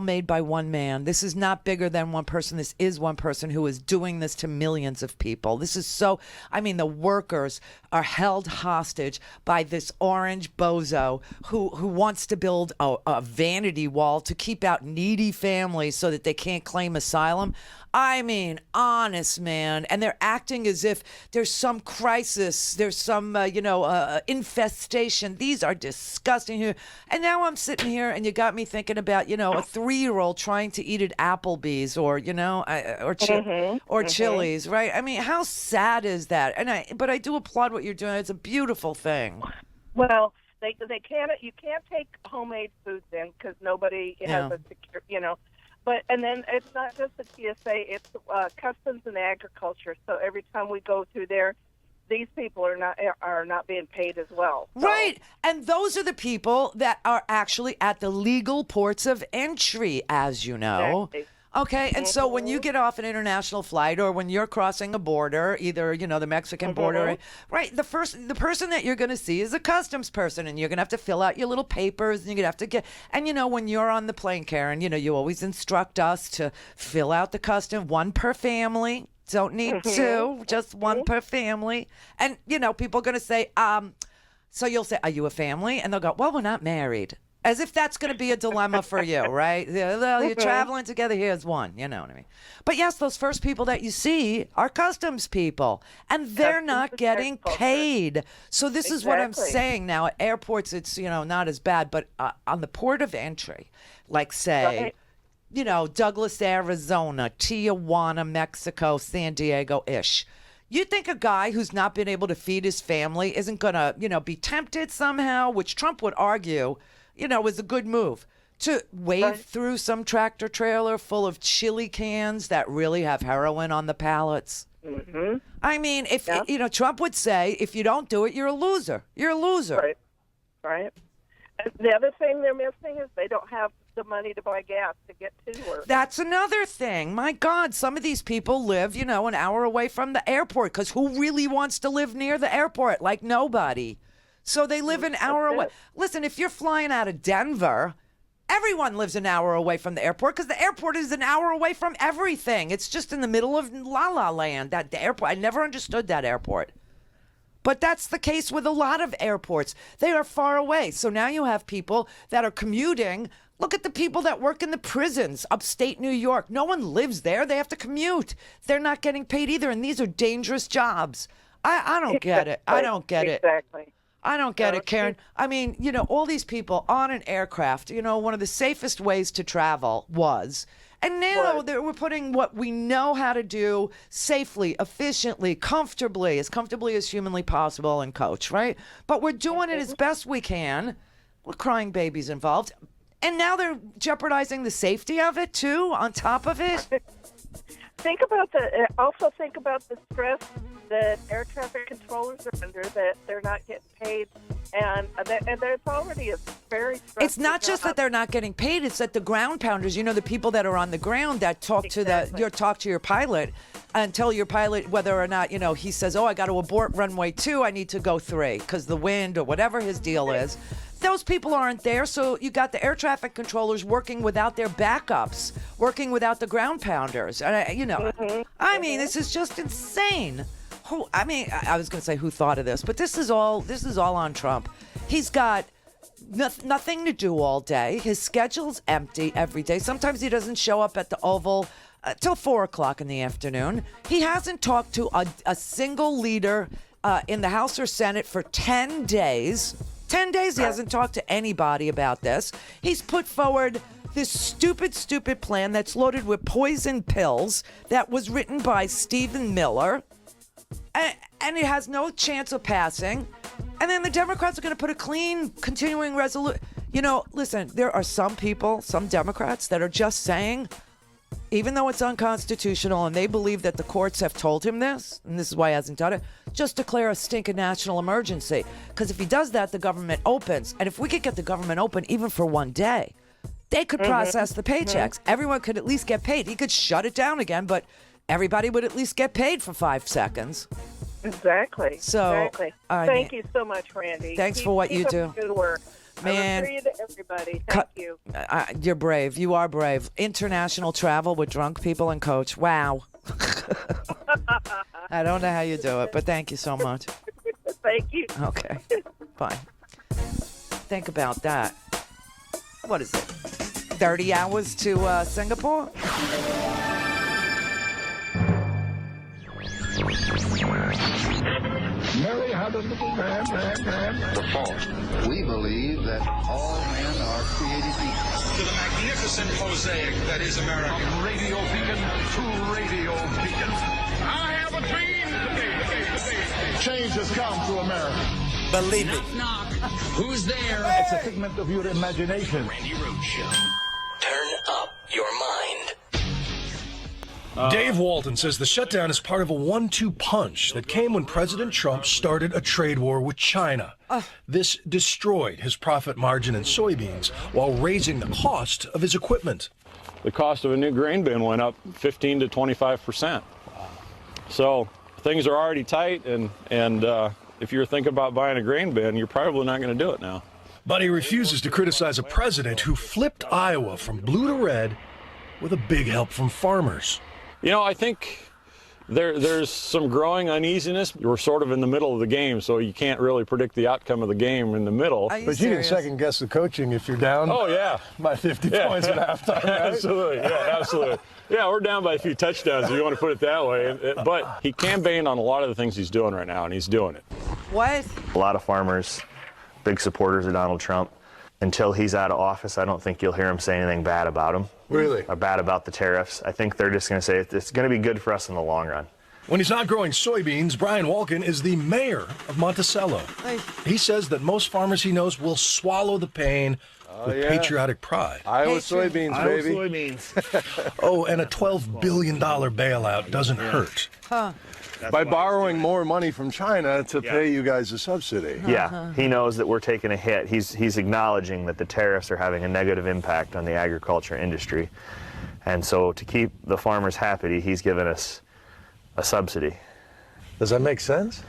S8: made by one man. This is not bigger than one person. This is one person who is doing this to millions of people. This is so. I mean, the workers are held hostage by this orange bozo who wants to build a vanity wall to keep out needy families so that they can't claim asylum. I mean, honest, man. And they're acting as if there's some crisis, there's some, infestation. These are disgusting here. And now I'm sitting here and you got me thinking about, a 3-year-old trying to eat at Applebee's or Chili's, right? I mean, how sad is that? But I do applaud what you're doing. It's a beautiful thing.
S6: Well, they can't. You can't take homemade foods in because nobody has a secure, And then it's not just the TSA; it's customs and agriculture. So every time we go through there, these people are not being paid as well. So.
S8: Right, and those are the people that are actually at the legal ports of entry, as you know.
S6: Exactly.
S8: Okay, and so when you get off an international flight or when you're crossing a border, either, the Mexican border, right, the person that you're going to see is a customs person, and you're going to have to fill out your little papers, and you're going to have to get, and when you're on the plane, Karen, you always instruct us to fill out the one per family. Don't need two, just one per family. And, people are going to say, so you'll say, are you a family? And they'll go, well, we're not married. As if that's going to be a dilemma for you, right? Well, you're traveling together. Here's one. You know what I mean? But yes, those first people that you see are customs people, and they're not getting paid. So this is what I'm saying now. At airports, it's, not as bad. But on the port of entry, like say, Douglas, Arizona, Tijuana, Mexico, San Diego-ish. You think a guy who's not been able to feed his family isn't going to, be tempted somehow, which Trump would argue, is a good move, to wade through some tractor trailer full of chili cans that really have heroin on the pallets?
S6: Mm-hmm.
S8: I mean, if Trump would say, if you don't do it, you're a loser. You're a loser.
S6: Right. And the other thing they're missing is they don't have the money to buy gas to get to work.
S8: That's another thing. My God, some of these people live, an hour away from the airport, because who really wants to live near the airport? Like nobody. So they live an hour away. Listen, if you're flying out of Denver, everyone lives an hour away from the airport because the airport is an hour away from everything. It's just in the middle of La La Land, the airport. I never understood that airport. But that's the case with a lot of airports. They are far away. So now you have people that are commuting. Look at the people that work in the prisons, upstate New York. No one lives there. They have to commute. They're not getting paid either, and these are dangerous jobs. I don't get it. I don't get it.
S6: Exactly.
S8: I don't get it, Karen. I mean, all these people on an aircraft, one of the safest ways to travel was. And now we're putting what we know how to do safely, efficiently, comfortably as humanly possible in coach, right? But we're doing it as best we can. We're crying babies involved. And now they're jeopardizing the safety of it, too, on top of it.
S6: Think about the stress that air traffic controllers are under, that they're not getting paid, and it's already a very stressful
S8: It's not just that they're not getting paid, it's that the ground pounders, the people that are on the ground that talk talk to your pilot and tell your pilot whether or not, he says, I got to abort runway 2, I need to go 3 because the wind or whatever his deal is. Those people aren't there, so you got the air traffic controllers working without their backups, working without the ground pounders. I mean, this is just insane. I was going to say who thought of this, but this is all on Trump. He's got nothing to do all day. His schedule's empty every day. Sometimes he doesn't show up at the Oval till 4 o'clock in the afternoon. He hasn't talked to a single leader in the House or Senate for 10 days. 10 days he hasn't talked to anybody about this. He's put forward this stupid plan that's loaded with poison pills that was written by Stephen Miller. And it has no chance of passing. And then the Democrats are going to put a clean, continuing resolution. Listen, there are some people, some Democrats that are just saying, even though it's unconstitutional and they believe that the courts have told him this, and this is why he hasn't done it, just declare a stinking national emergency. Because if he does that, the government opens. And if we could get the government open even for one day, they could process the paychecks. Everyone could at least get paid. He could shut it down again, but everybody would at least get paid for 5 seconds.
S6: Exactly. Thank you so much, Randy.
S8: Thanks for what you do.
S6: Up the good work.
S8: Man,
S6: I refer you to everybody. Thank you.
S8: You're brave. You are brave. International travel with drunk people and coach. Wow. I don't know how you do it, but thank you so much.
S6: Thank you.
S8: Okay. Bye. Think about that. What is it? 30 hours to Singapore?
S3: Mary had a little man. The fault.
S7: We believe that all men are created equal.
S3: To the magnificent mosaic that is America. From radio beacon to radio beacon. I have a dream today. Change has come to America.
S7: Believe it. Knock. Who's there?
S3: It's a figment of your imagination.
S7: Randi Rhodes Show. Turn up your mind.
S9: Dave Walton says the shutdown is part of a 1-2 punch that came when President Trump started a trade war with China. This destroyed his profit margin in soybeans while raising the cost of his equipment.
S10: The cost of a new grain bin went up 15 to 25%. So things are already tight, and if you're thinking about buying a grain bin, you're probably not going to do it now.
S9: But he refuses to criticize a president who flipped Iowa from blue to red with a big help from farmers.
S10: I think there's some growing uneasiness. We're sort of in the middle of the game, so you can't really predict the outcome of the game in the middle.
S11: But you can second guess the coaching if you're down.
S10: Oh, yeah.
S11: By 50 points at halftime, right?
S10: Absolutely, yeah, absolutely. Yeah, we're down by a few touchdowns, if you want to put it that way. But he campaigned on a lot of the things he's doing right now, and he's doing it.
S8: What?
S24: A lot of farmers, big supporters of Donald Trump. Until he's out of office, I don't think you'll hear him say anything bad about him.
S11: Really?
S24: Or bad about the tariffs. I think they're just going to say it's going to be good for us in the long run.
S9: When he's not growing soybeans, Brian Walken is the mayor of Monticello. He says that most farmers he knows will swallow the pain with patriotic pride.
S25: Iowa soybeans, baby.
S11: Iowa soybeans.
S9: And a $12 billion bailout doesn't hurt.
S8: Huh.
S25: By borrowing more money from China to pay you guys a subsidy.
S24: Yeah, he knows that we're taking a hit. He's acknowledging that the tariffs are having a negative impact on the agriculture industry. And so to keep the farmers happy, he's given us a subsidy.
S11: Does that make sense?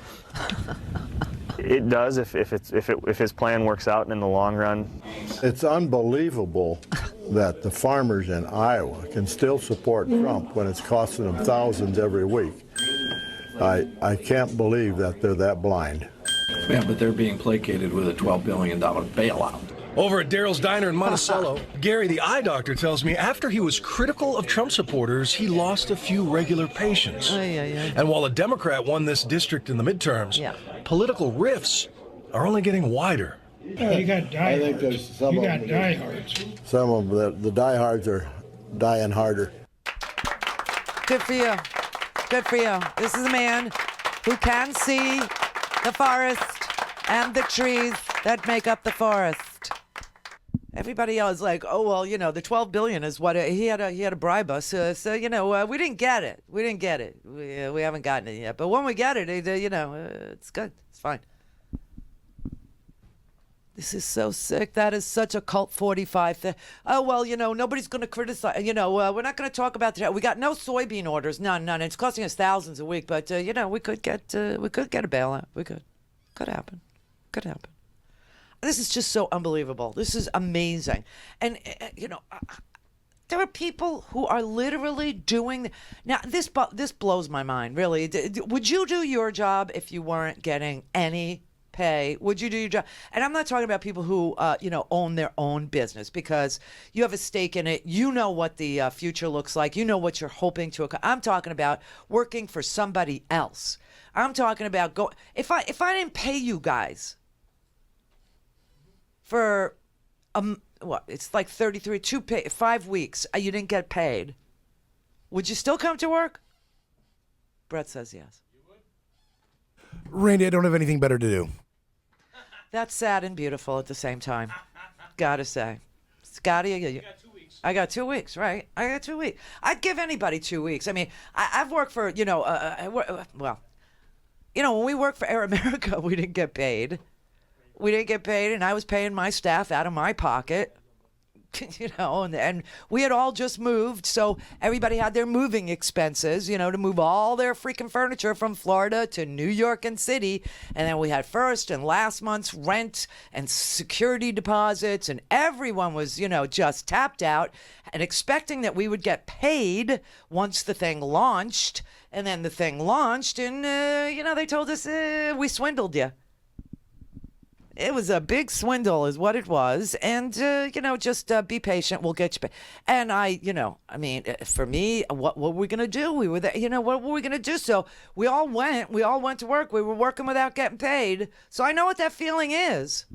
S24: It does if his plan works out in the long run.
S26: It's unbelievable that the farmers in Iowa can still support Trump when it's costing them thousands every week. I can't believe that they're that blind.
S27: Yeah, but they're being placated with a $12 billion bailout.
S9: Over at Daryl's Diner in Monticello, Gary the eye doctor tells me after he was critical of Trump supporters, he lost a few regular patients. And while a Democrat won this district in the midterms, political rifts are only getting wider.
S26: You got diehards. I think there's some you got diehards. Some of the diehards are dying harder.
S8: Good for you. Good for you. This is a man who can see the forest and the trees that make up the forest. Everybody else is like, oh well, the $12 billion is what he had to bribe us. So we didn't get it. We didn't get it. We haven't gotten it yet. But when we get it, it's good. It's fine. This is so sick. That is such a cult 45 thing. Oh well, nobody's going to criticize. We're not going to talk about that. We got no soybean orders. None. It's costing us thousands a week. But we could get a bailout. We could happen. Could happen. This is just so unbelievable. This is amazing. And, there are people who are literally doing... Now, this blows my mind, really. Would you do your job if you weren't getting any pay? Would you do your job? And I'm not talking about people who, own their own business because you have a stake in it. You know what the future looks like. You know what you're hoping to accomplish. I'm talking about working for somebody else. I'm talking about... If I didn't pay you guys... For it's like 5 weeks. You didn't get paid. Would you still come to work? Brett says yes.
S9: Randy, I don't have anything better to do.
S8: That's sad and beautiful at the same time. Gotta say, Scotty, you got 2 weeks. I got 2 weeks, right? I got 2 weeks. I'd give anybody 2 weeks. I mean, I've worked for when we worked for Air America, we didn't get paid. We didn't get paid, and I was paying my staff out of my pocket, and we had all just moved, so everybody had their moving expenses, to move all their freaking furniture from Florida to New York and City, and then we had first and last month's rent and security deposits, and everyone was, just tapped out and expecting that we would get paid once the thing launched, and then the thing launched, and, they told us, we swindled you. It was a big swindle is what it was. And, just be patient. We'll get you paid. And for me, what were we going to do? We were there, what were we going to do? So we all went to work. We were working without getting paid. So I know what that feeling is.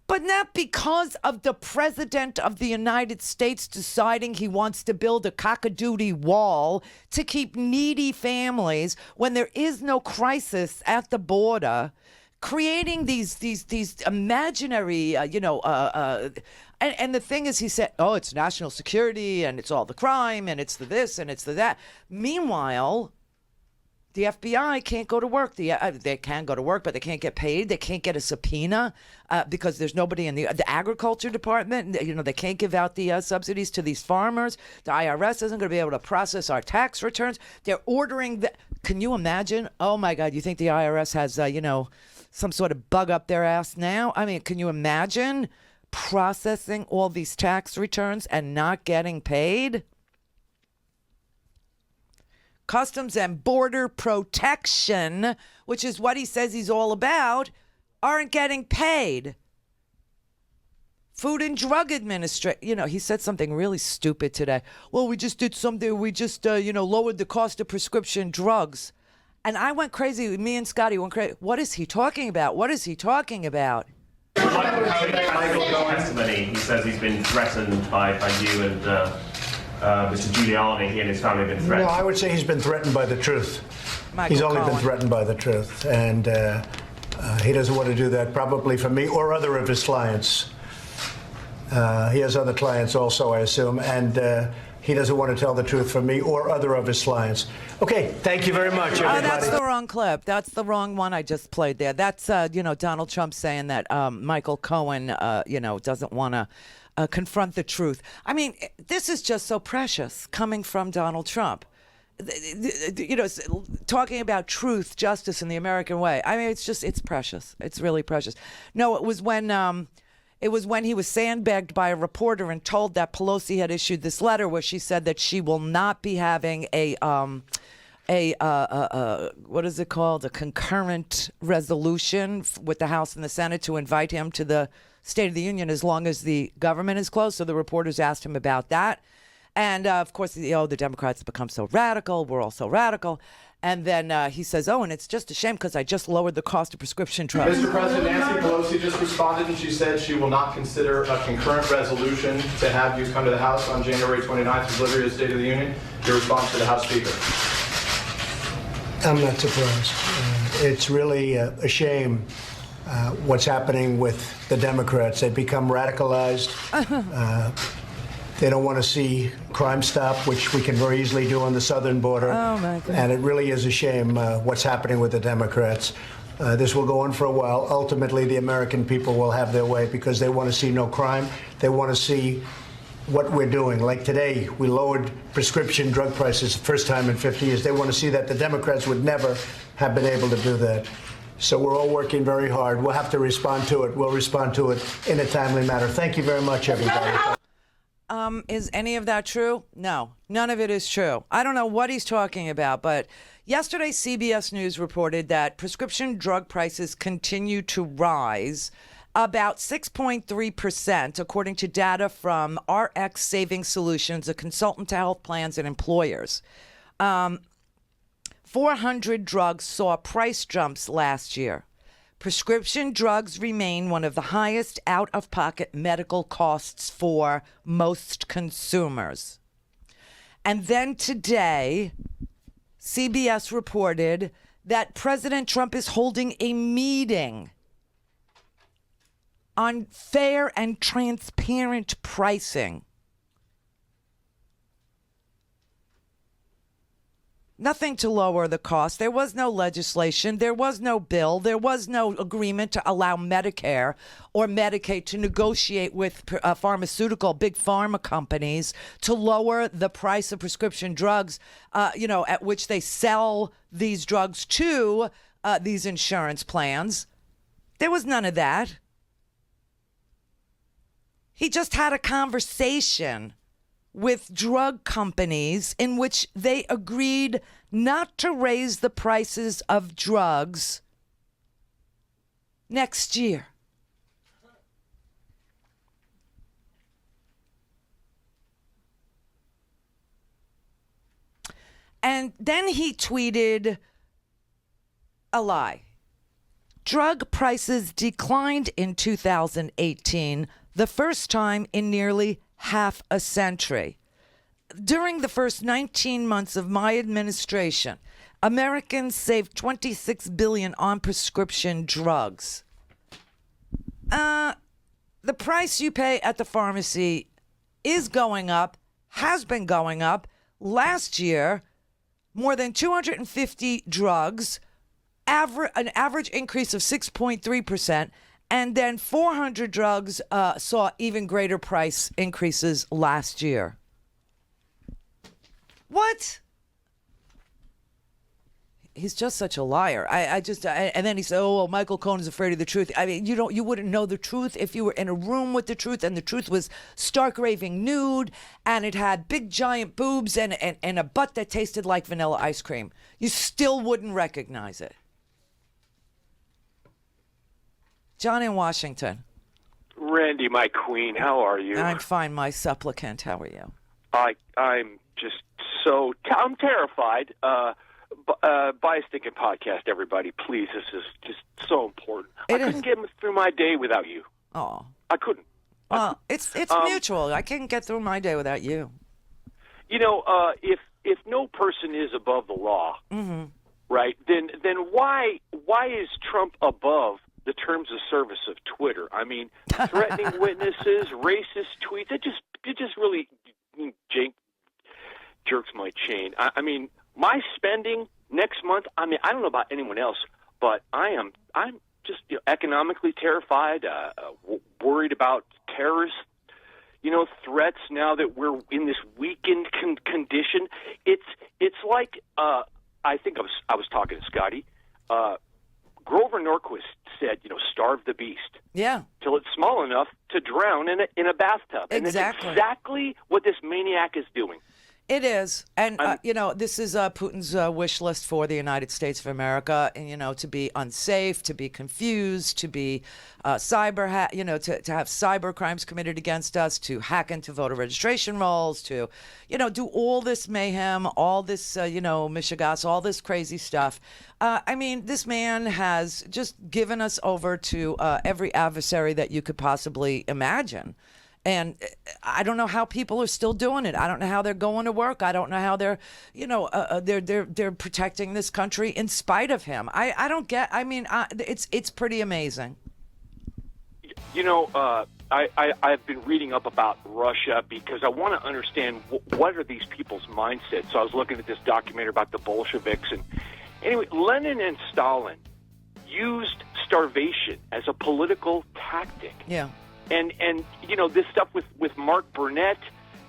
S8: But not because of the president of the United States deciding he wants to build a cockadoodie wall to keep needy families when there is no crisis at the border, creating these imaginary, and the thing is, he said, oh, it's national security and it's all the crime and it's the this and it's the that. Meanwhile, the FBI can't go to work. They can go to work, but they can't get paid. They can't get a subpoena because there's nobody in the agriculture department. They can't give out the subsidies to these farmers. The IRS isn't going to be able to process our tax returns. They're ordering Can you imagine? Oh, my God. You think the IRS has, some sort of bug up their ass now? I mean, can you imagine processing all these tax returns and not getting paid? Customs and Border Protection, which is what he says he's all about, aren't getting paid. Food and Drug Administration, he said something really stupid today. Well, we just did something. We just, lowered the cost of prescription drugs. And I went crazy. Me and Scotty went crazy. What is he talking about? What is he talking about?
S24: Michael Cohen's testimony, he says he's been threatened by you and... Mr. Giuliani, he and his family have been threatened.
S11: No, I would say he's been threatened by the truth. He's only been threatened by the truth. And he doesn't want to do that probably for me or other of his clients. He has other clients also, I assume. And he doesn't want to tell the truth for me or other of his clients. Okay, thank you very much, everybody.
S8: Oh, that's the wrong clip. That's the wrong one I just played there. That's, Donald Trump saying that Michael Cohen, doesn't want to confront the truth. I mean, this is just so precious coming from Donald Trump. Talking about truth, justice, and the American way. I mean, it's precious. It's really precious. No, it was when he was sandbagged by a reporter and told that Pelosi had issued this letter where she said that she will not be having a what is it called? A concurrent resolution with the House and the Senate to invite him to the State of the Union as long as the government is closed. So the reporters asked him about that. And, of course, the Democrats have become so radical. We're all so radical. And then he says, and it's just a shame because I just lowered the cost of prescription drugs.
S12: Mr. President, Nancy Pelosi just responded and she said she will not consider a concurrent resolution to have you come to the House on January 29th to deliver the State of the Union. Your response to the House Speaker.
S11: I'm not surprised. It's really a shame what's happening with the Democrats. They've become radicalized. They don't want to see crime stop, which we can very easily do on the southern border.
S8: Oh, my God.
S11: And it really is a shame what's happening with the Democrats. This will go on for a while. Ultimately, the American people will have their way because they want to see no crime. They want to see what we're doing. Like today, we lowered prescription drug prices, first time in 50 years. They want to see that. The Democrats would never have been able to do that. So we're all working very hard. We'll have to respond to it. We'll respond to it in a timely manner. Thank you very much, everybody.
S8: Is any of that true? No, none of it is true. I don't know what he's talking about, but yesterday CBS News reported that prescription drug prices continue to rise about 6.3%, according to data from RX Savings Solutions, a consultant to health plans and employers. 400 drugs saw price jumps last year. Prescription drugs remain one of the highest out-of-pocket medical costs for most consumers. And then today, CBS reported that President Trump is holding a meeting on fair and transparent pricing. Nothing to lower the cost. There was no legislation. There was no bill. There was no agreement to allow Medicare or Medicaid to negotiate with pharmaceutical big pharma companies to lower the price of prescription drugs, at which they sell these drugs to these insurance plans. There was none of that. He just had a conversation with drug companies in which they agreed not to raise the prices of drugs next year. And then he tweeted a lie. Drug prices declined in 2018, the first time in nearly half a century. During the first 19 months of my administration, Americans saved $26 billion on prescription drugs. The price you pay at the pharmacy is going up, has been going up. Last year, more than 250 drugs, an average increase of 6.3%. And then 400 drugs saw even greater price increases last year. What? He's just such a liar. And then he said, "Oh, well, Michael Cohen is afraid of the truth." I mean, you wouldn't know the truth if you were in a room with the truth, and the truth was stark raving nude, and it had big giant boobs and a butt that tasted like vanilla ice cream. You still wouldn't recognize it. John in Washington.
S13: Randi, my queen, how are you?
S8: I'm fine, my supplicant. How are you?
S13: I'm just I'm terrified. Buy a stinking podcast, everybody, please. This is just so important. I couldn't get through my day without you.
S8: Oh,
S13: I couldn't.
S8: Well, it's mutual. I can't get through my day without you.
S13: You know, if no person is above the law, right? Then why is Trump above the terms of service of Twitter? I mean, threatening witnesses, racist tweets. It just really jerks my chain. I mean, my spending next month. I mean, I don't know about anyone else, but I'm just economically terrified, worried about terrorist, threats. Now that we're in this weakened condition, it's like I think I was talking to Scotty. Grover Norquist said, starve the beast.
S8: Yeah.
S13: Till it's small enough to drown in a bathtub.
S8: Exactly.
S13: And that's exactly what this maniac is doing.
S8: It is. And, this is Putin's wish list for the United States of America, and, to be unsafe, to be confused, to be to have cyber crimes committed against us, to hack into voter registration rolls, to, do all this mayhem, all this, mishigas, all this crazy stuff. I mean, this man has just given us over to every adversary that you could possibly imagine. And I don't know how people are still doing it. I don't know how they're going to work. I don't know how they're, they're protecting this country in spite of him. I don't get. I mean, it's pretty amazing.
S13: I've been reading up about Russia because I want to understand what are these people's mindsets. So I was looking at this documentary about the Bolsheviks, and anyway, Lenin and Stalin used starvation as a political tactic.
S8: Yeah.
S13: And this stuff with Mark Burnett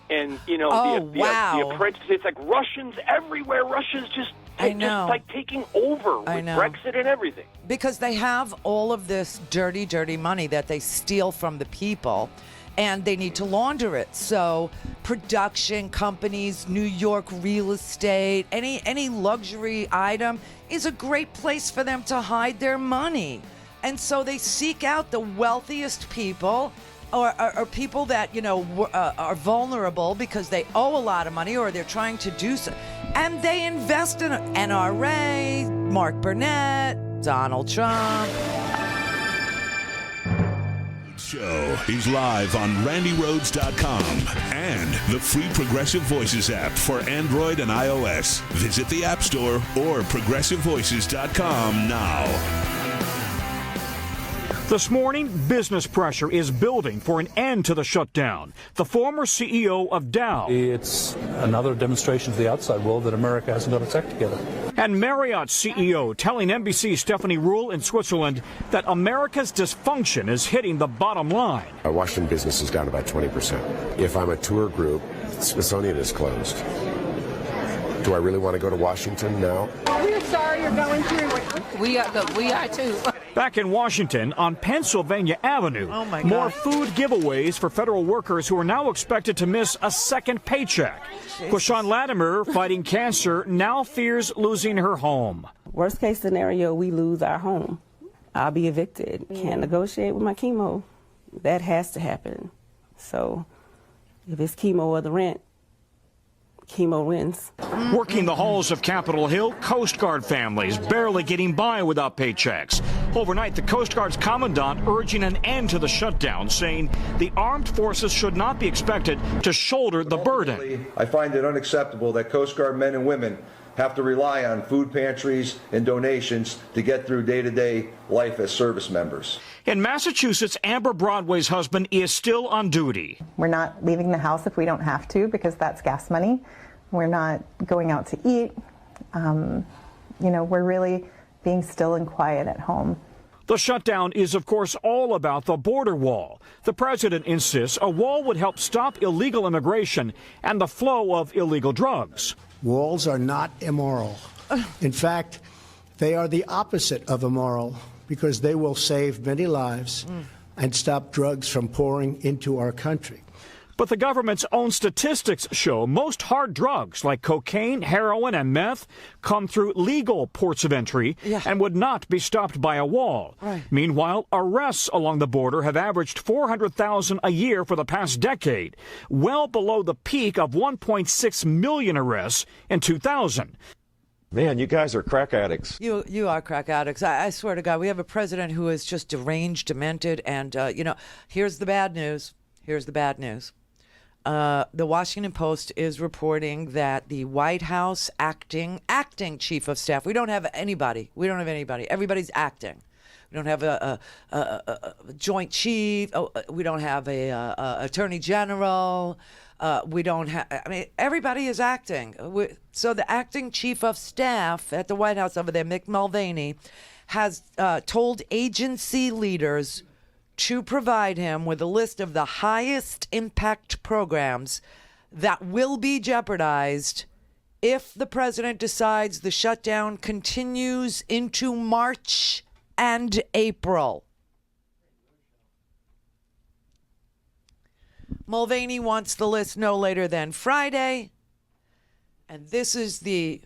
S13: and the apprentice. It's like Russians everywhere. Russia's just like taking over with Brexit and everything.
S8: Because they have all of this dirty, dirty money that they steal from the people, and they need to launder it. So production companies, New York real estate, any luxury item is a great place for them to hide their money. And so they seek out the wealthiest people or people that, are vulnerable because they owe a lot of money or they're trying to do so. And they invest in NRA, Mark Burnett, Donald Trump.
S15: Show is live on RandiRhodes.com and the free Progressive Voices app for Android and iOS. Visit the App Store or ProgressiveVoices.com now.
S14: This morning, business pressure is building for an end to the shutdown. The former CEO of Dow.
S27: It's another demonstration to the outside world that America hasn't got its act together.
S14: And Marriott's CEO telling NBC's Stephanie Ruhle in Switzerland that America's dysfunction is hitting the bottom line.
S16: Our Washington business is down about 20%. If I'm a tour group, Smithsonian is closed. Do I really want to go to Washington now?
S17: We're sorry you're going through. We are too.
S14: Back in Washington on Pennsylvania Avenue, more food giveaways for federal workers who are now expected to miss a second paycheck. Quashawn Latimer, fighting cancer, now fears losing her home.
S18: Worst case scenario, we lose our home. I'll be evicted. Can't negotiate with my chemo. That has to happen. So if it's chemo or the rent, chemo wins.
S14: Working the halls of Capitol Hill, Coast Guard families barely getting by without paychecks. Overnight, the Coast Guard's commandant urging an end to the shutdown, saying the armed forces should not be expected to shoulder the burden.
S19: I find it unacceptable that Coast Guard men and women have to rely on food pantries and donations to get through day-to-day life as service members.
S14: In Massachusetts, Amber Broadway's husband is still on duty.
S20: We're not leaving the house if we don't have to because that's gas money. We're not going out to eat. We're really being still and quiet at home.
S14: The shutdown is, of course, all about the border wall. The president insists a wall would help stop illegal immigration and the flow of illegal drugs.
S11: Walls are not immoral. In fact, they are the opposite of immoral because they will save many lives and stop drugs from pouring into our country.
S14: But the government's own statistics show most hard drugs like cocaine, heroin, and meth come through legal ports of entry and would not be stopped by a wall.
S8: Right.
S14: Meanwhile, arrests along the border have averaged 400,000 a year for the past decade, well below the peak of 1.6 million arrests in 2000.
S22: Man, you guys are crack addicts.
S8: You are crack addicts. I swear to God, we have a president who is just deranged, demented, and, here's the bad news. Here's the bad news. The Washington Post is reporting that the White House acting chief of staff. We don't have anybody. Everybody's acting. We don't have a joint chief. We don't have a attorney general. We don't have. Everybody is acting. So the acting chief of staff at the White House over there, Mick Mulvaney, has told agency leaders to provide him with a list of the highest impact programs that will be jeopardized if the president decides the shutdown continues into March and April. Mulvaney wants the list no later than Friday, and this is the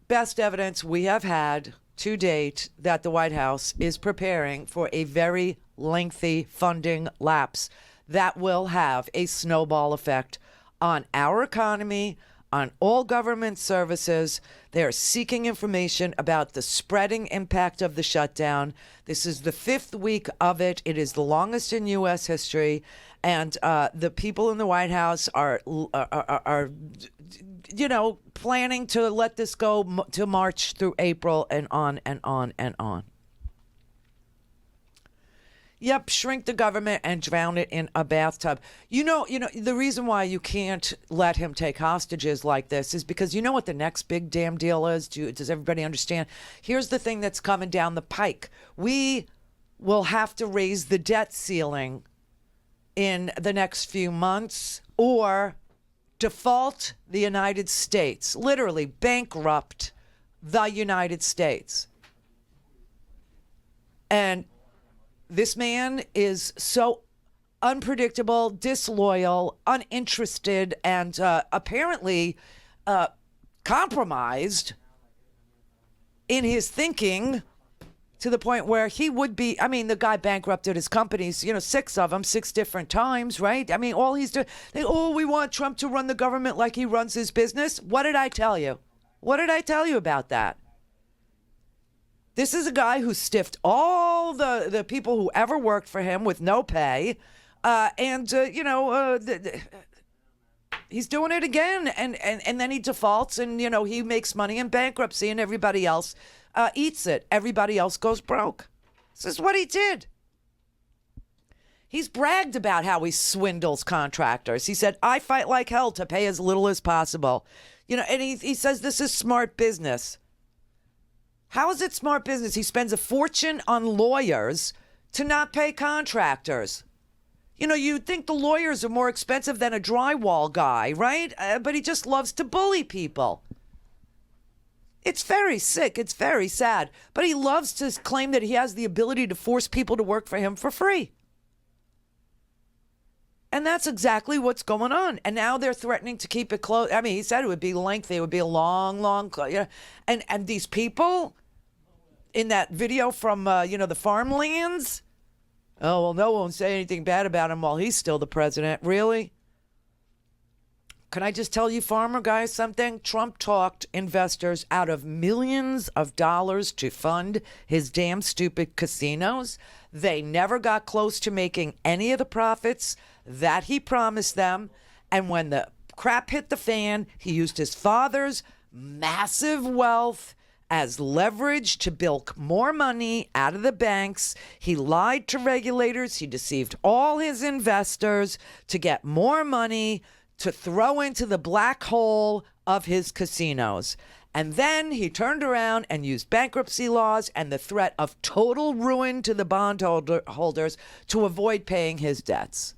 S8: best evidence we have had to date that the White House is preparing for a very lengthy funding lapse that will have a snowball effect on our economy, on all government services. They are seeking information about the spreading impact of the shutdown. This is the 5th week of it. It is the longest in U.S. history. And the people in the White House are planning to let this go to March through April and on and on and on. Yep, shrink the government and drown it in a bathtub. You know, the reason why you can't let him take hostages like this is because you know what the next big damn deal is? Does everybody understand? Here's the thing that's coming down the pike. We will have to raise the debt ceiling in the next few months or default the United States, literally bankrupt the United States. And this man is so unpredictable, disloyal, uninterested, and apparently compromised in his thinking to the point where he would be, I mean, the guy bankrupted his companies, 6 of them, 6 different times, right? I mean, all he's doing, we want Trump to run the government like he runs his business. What did I tell you? What did I tell you about that? This is a guy who stiffed all the people who ever worked for him with no pay. He's doing it again. And then he defaults and, he makes money in bankruptcy and everybody else eats it. Everybody else goes broke. This is what he did. He's bragged about how he swindles contractors. He said, I fight like hell to pay as little as possible. And he says this is smart business. How is it smart business? He spends a fortune on lawyers to not pay contractors. You'd think the lawyers are more expensive than a drywall guy, right? But he just loves to bully people. It's very sick. It's very sad. But he loves to claim that he has the ability to force people to work for him for free. And that's exactly what's going on. And now they're threatening to keep it closed. I mean, he said it would be lengthy. It would be a long, and these people in that video from, the farmlands. Oh, well, no one will say anything bad about him while he's still the president. Really? Can I just tell you, farmer guys, something? Trump talked investors out of millions of dollars to fund his damn stupid casinos. They never got close to making any of the profits that he promised them. And when the crap hit the fan, he used his father's massive wealth as leverage to bilk more money out of the banks. He lied to regulators. He deceived all his investors to get more money to throw into the black hole of his casinos. And then he turned around and used bankruptcy laws and the threat of total ruin to the bondholders to avoid paying his debts.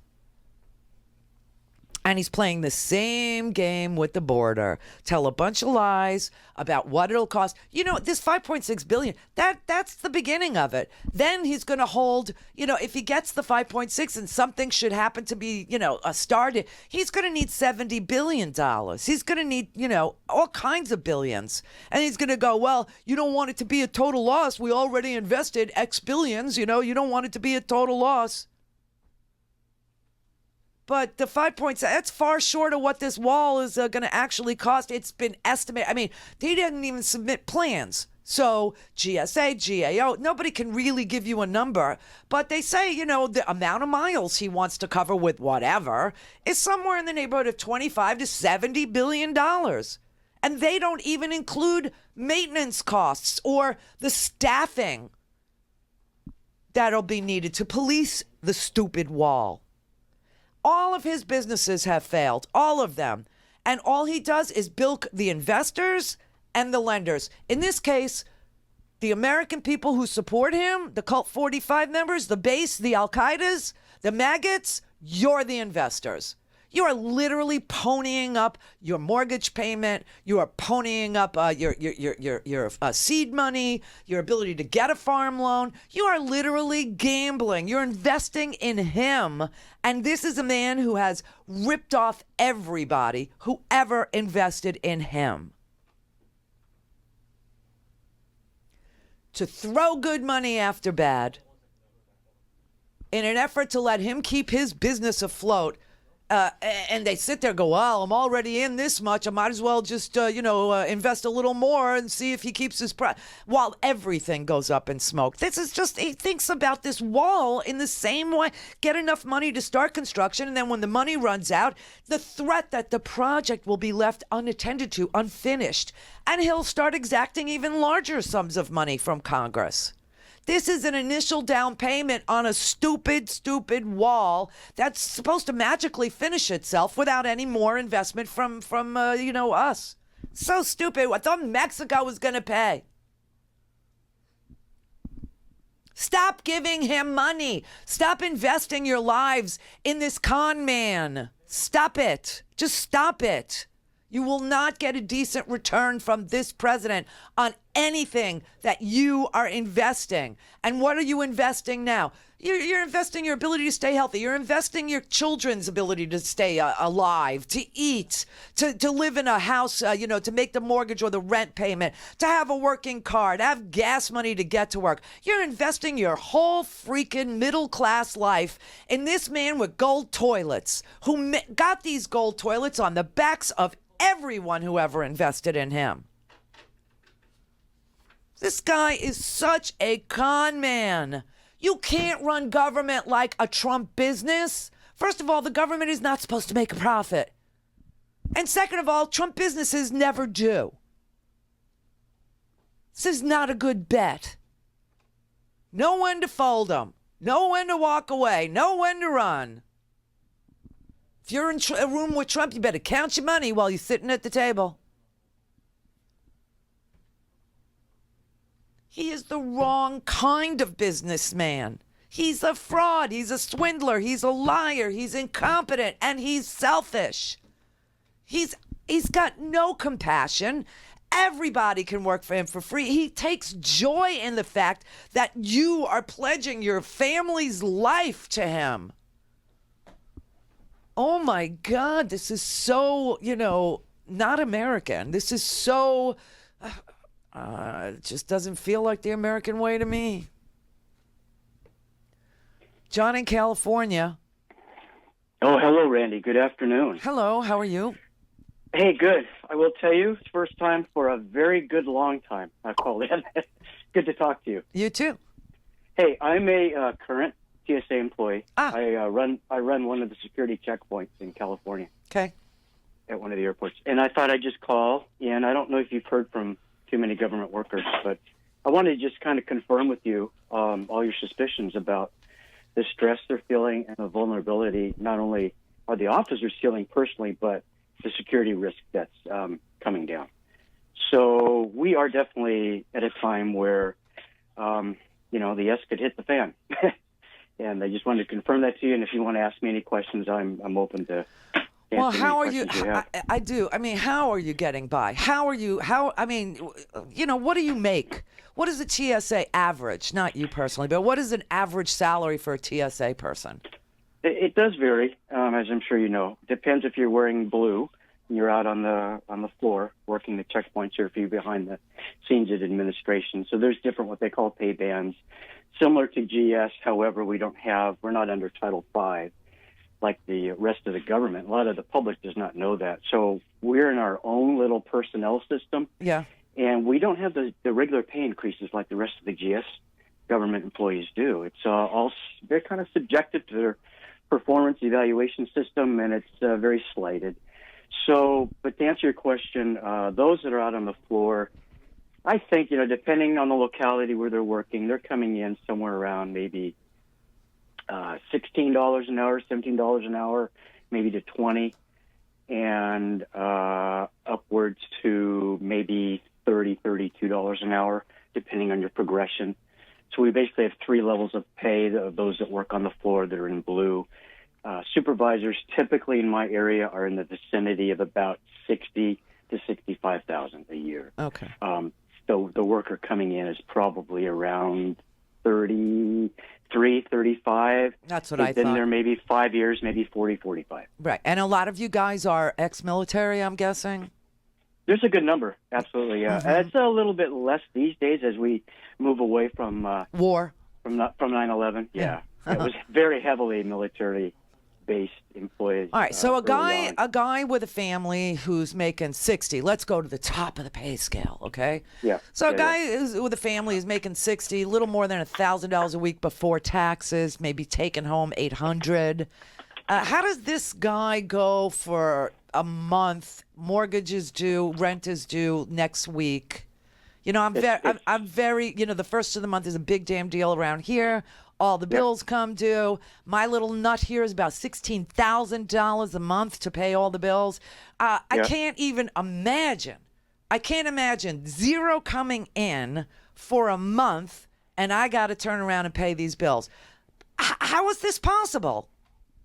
S8: And he's playing the same game with the border. Tell a bunch of lies about what it'll cost. This $5.6 billion, that's the beginning of it. Then he's going to hold, if he gets the 5.6 and something should happen to be, a start, he's going to need $70 billion. He's going to need, all kinds of billions. And he's going to go, well, you don't want it to be a total loss. We already invested X billions, you don't want it to be a total loss. But the 5.6, that's far short of what this wall is going to actually cost. It's been estimated. I mean, they didn't even submit plans. So GSA, GAO, nobody can really give you a number. But they say, the amount of miles he wants to cover with whatever is somewhere in the neighborhood of $25 to $70 billion. And they don't even include maintenance costs or the staffing that'll be needed to police the stupid wall. All of his businesses have failed, all of them. And all he does is bilk the investors and the lenders. In this case, the American people who support him, the Cult 45 members, the base, the Al-Qaedas, the maggots, you're the investors. You are literally ponying up your mortgage payment. You are ponying up your seed money, your ability to get a farm loan. You are literally gambling. You're investing in him. And this is a man who has ripped off everybody who ever invested in him. To throw good money after bad in an effort to let him keep his business afloat And they sit there and go, well, I'm already in this much. I might as well just, invest a little more and see if he keeps his price. While everything goes up in smoke. This is just, he thinks about this wall in the same way. Get enough money to start construction, and then when the money runs out, the threat that the project will be left unattended to, unfinished. And he'll start exacting even larger sums of money from Congress. This is an initial down payment on a stupid wall that's supposed to magically finish itself without any more investment from us. So stupid. I thought Mexico was going to pay. Stop giving him money. Stop investing your lives in this con man. Stop it. Just stop it. You will not get a decent return from this president on anything that you are investing. And what are you investing now? You're investing your ability to stay healthy. You're investing your children's ability to stay alive, to eat, to live in a house, to make the mortgage or the rent payment, to have a working car, to have gas money to get to work. You're investing your whole freaking middle-class life in this man with gold toilets who got these gold toilets on the backs of everyone who ever invested in him. This guy is such a con man. You can't run government like a Trump business. First of all, the government is not supposed to make a profit. And second of all, Trump businesses never do. This is not a good bet. Know when to fold them. Know when to walk away. Know when to run. If you're in a room with Trump, you better count your money while you're sitting at the table. He is the wrong kind of businessman. He's a fraud. He's a swindler. He's a liar. He's incompetent. And he's selfish. He's got no compassion. Everybody can work for him for free. He takes joy in the fact that you are pledging your family's life to him. Oh my God, this is so, not American. This is so, it just doesn't feel like the American way to me. John in California.
S1: Oh, hello, Randy. Good afternoon.
S8: Hello, how are you?
S1: Hey, good. I will tell you, it's first time for a very good long time I called in. Good to talk to you.
S8: You too.
S1: Hey, I'm a current TSA employee. I run one of the security checkpoints in California.
S8: Okay.
S1: At one of the airports. And I thought I'd just call, and I don't know if you've heard from too many government workers, but I wanted to just kind of confirm with you all your suspicions about the stress they're feeling and the vulnerability not only are the officers feeling personally, but the security risk that's coming down. So we are definitely at a time where, the S could hit the fan. And I just wanted to confirm that to you. And if you want to ask me any questions, I'm open to answer.
S8: Well, how are you?
S1: have.
S8: I do. I mean, how are you getting by? What do you make? What is a TSA average? Not you personally, but what is an average salary for a TSA person?
S1: It does vary, as I'm sure you know. Depends if you're wearing blue and you're out on the floor working the checkpoints, or if you're behind the scenes at administration. So there's different what they call pay bands. Similar to GS, however, we're not under Title V like the rest of the government. A lot of the public does not know that. So we're in our own little personnel system.
S8: Yeah.
S1: And we don't have the regular pay increases like the rest of the GS government employees do. It's they're kind of subjective to their performance evaluation system, and it's very slighted. So, but to answer your question, those that are out on the floor, I think, depending on the locality where they're working, they're coming in somewhere around maybe $16 an hour, $17 an hour, maybe to $20, and upwards to maybe $30, $32 an hour, depending on your progression. So we basically have three levels of pay, those that work on the floor that are in blue. Supervisors typically in my area are in the vicinity of about $60,000 to $65,000 a year.
S8: Okay.
S1: The worker coming in is probably around 33, 35.
S8: That's what
S1: They've
S8: I
S1: been
S8: thought.
S1: there maybe 5 years, maybe 40, 45.
S8: Right. And a lot of you guys are ex-military, I'm guessing?
S1: There's a good number, absolutely. Yeah,
S8: Mm-hmm.
S1: It's a little bit less these days as we move away from
S8: war,
S1: from 9/11. Yeah, it was very heavily military based employees.
S8: All right, so
S1: early on.
S8: a guy with a family who's making 60. Let's go to the top of the pay scale, okay?
S1: Yeah.
S8: So a
S1: yeah,
S8: guy with a family is making 60, a little more than $1,000 a week before taxes, maybe taking home $800. How does this guy go for a month? Mortgage is due, rent is due next week. You know, I'm very, you know, the first of the month is a big damn deal around here. All the bills come due. My little nut here is about $16,000 a month to pay all the bills. I can't even imagine. I can't imagine zero coming in for a month, and I got to turn around and pay these bills. How is this possible?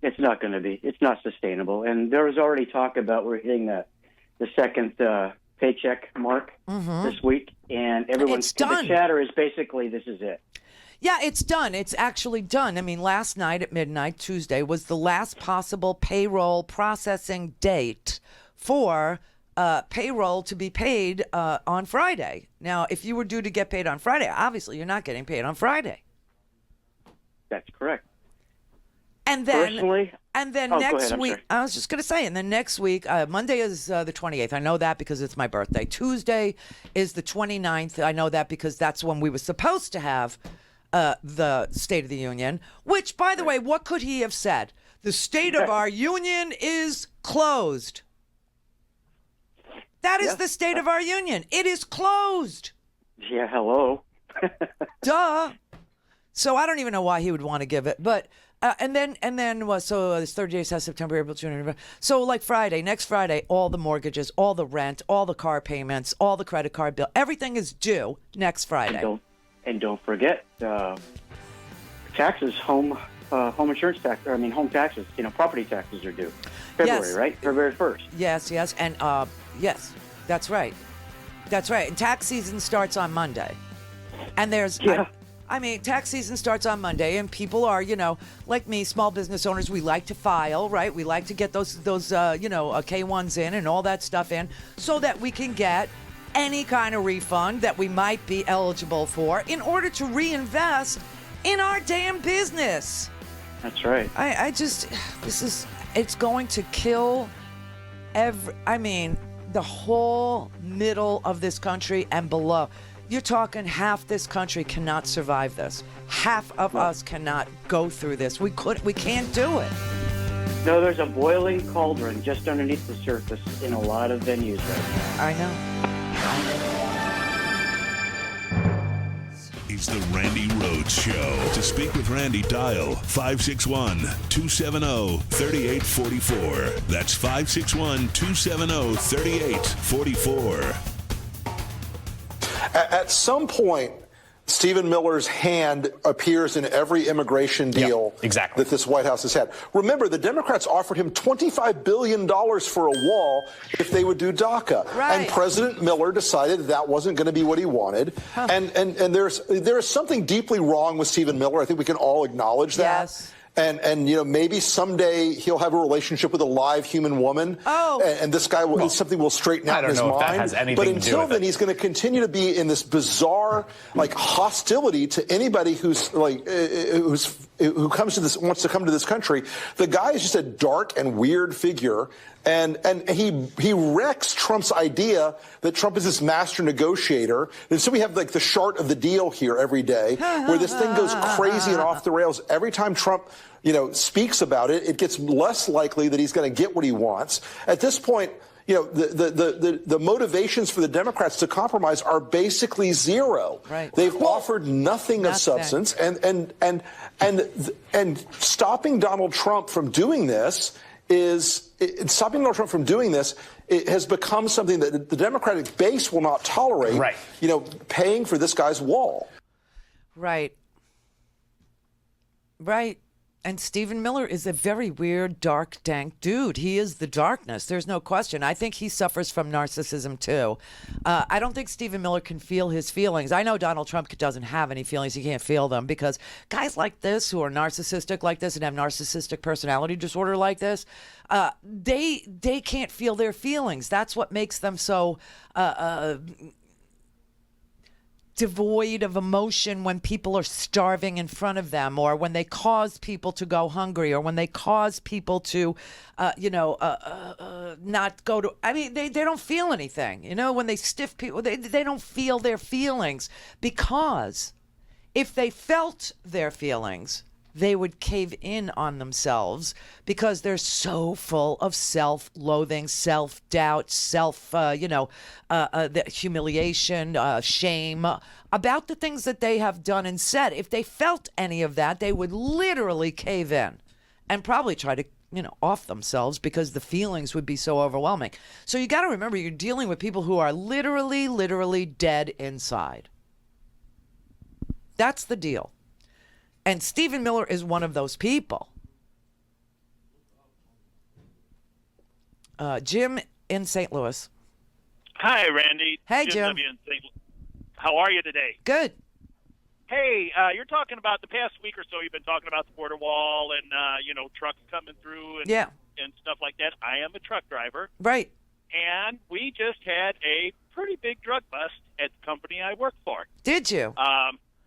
S1: It's not going to be. It's not sustainable. And there was already talk about we're hitting the second paycheck mark this week, and everyone's the chatter is basically this is it.
S8: Yeah, it's done. It's actually done. I mean, last night at midnight, Tuesday, was the last possible payroll processing date for payroll to be paid on Friday. Now, if you were due to get paid on Friday, obviously you're not getting paid on Friday.
S1: That's correct.
S8: And then,
S1: personally,
S8: next week, I was just going to say, and then next week, Monday is the 28th. I know that because it's my birthday. Tuesday is the 29th. I know that because that's when we were supposed to have the State of the Union, which, by the way, what could he have said? The state of our union is closed. That is the state of our union. It is closed.
S1: Yeah, hello.
S8: Duh. So I don't even know why he would want to give it, but and then so it's 30 days has September, April, June, November. So like next Friday, all the mortgages, all the rent, all the car payments, all the credit card bill, everything is due next Friday.
S1: And don't forget, taxes, home insurance tax. Home taxes. You know, property taxes are due February, right? February 1st.
S8: Yes, and yes, that's right. And tax season starts on Monday, and there's.
S1: Yeah.
S8: Tax season starts on Monday, and people are, you know, like me, small business owners. We like to file, right? We like to get those K-1s in and all that stuff in, so that we can get any kind of refund that we might be eligible for in order to reinvest in our damn business.
S1: That's right.
S8: It's going to kill the whole middle of this country and below. You're talking half this country cannot survive this. Half of us cannot go through this. We can't do it.
S1: No, there's a boiling cauldron just underneath the surface in a lot of venues right now.
S8: I know.
S15: It's the Randi Rhodes Show. To speak with Randi, dial 561-270-3844. That's 561-270-3844.
S2: At some point, Stephen Miller's hand appears in every immigration deal that this White House has had. Remember, the Democrats offered him $25 billion for a wall if they would do DACA.
S8: Right.
S2: And President Miller decided that wasn't going to be what he wanted. Huh. And there is something deeply wrong with Stephen Miller. I think we can all acknowledge that.
S8: Yes.
S2: And you know, maybe someday he'll have a relationship with a live human woman.
S8: Oh.
S2: And this guy something will straighten out in his mind.
S3: That has anything
S2: but
S3: to do
S2: until
S3: with
S2: then,
S3: it.
S2: he's going to continue to be in this bizarre, hostility to anybody who comes to this, wants to come to this country. The guy is just a dark and weird figure. And he wrecks Trump's idea that Trump is this master negotiator. And so we have the short of the deal here every day, where this thing goes crazy and off the rails. Every time Trump, speaks about it, it gets less likely that he's going to get what he wants. At this point, the motivations for the Democrats to compromise are basically zero.
S8: Right.
S2: They've offered nothing of substance, and stopping Donald Trump from doing this it has become something that the Democratic base will not tolerate.
S3: Right.
S2: Paying for this guy's wall.
S8: Right. And Stephen Miller is a very weird, dark, dank dude. He is the darkness. There's no question. I think he suffers from narcissism, too. I don't think Stephen Miller can feel his feelings. I know Donald Trump doesn't have any feelings. He can't feel them because guys like this who are narcissistic like this and have narcissistic personality disorder like this, they can't feel their feelings. That's what makes them so devoid of emotion when people are starving in front of them, or when they cause people to go hungry, or when they cause people to, not go to, I mean, they don't feel anything, when they stiff people, they don't feel their feelings, because if they felt their feelings, they would cave in on themselves, because they're so full of self-loathing, self-doubt, the humiliation, shame about the things that they have done and said. If they felt any of that, they would literally cave in and probably try to, off themselves, because the feelings would be so overwhelming. So you got to remember, you're dealing with people who are literally dead inside. That's the deal. And Stephen Miller is one of those people. Jim in St. Louis.
S3: Hi, Randy.
S8: Hey, Jim.
S3: W in St. How are you today?
S8: Good.
S3: Hey, you're talking about the past week or so. You've been talking about the border wall and trucks coming through and stuff like that. I am a truck driver.
S8: Right.
S3: And we just had a pretty big drug bust at the company I work for.
S8: Did you?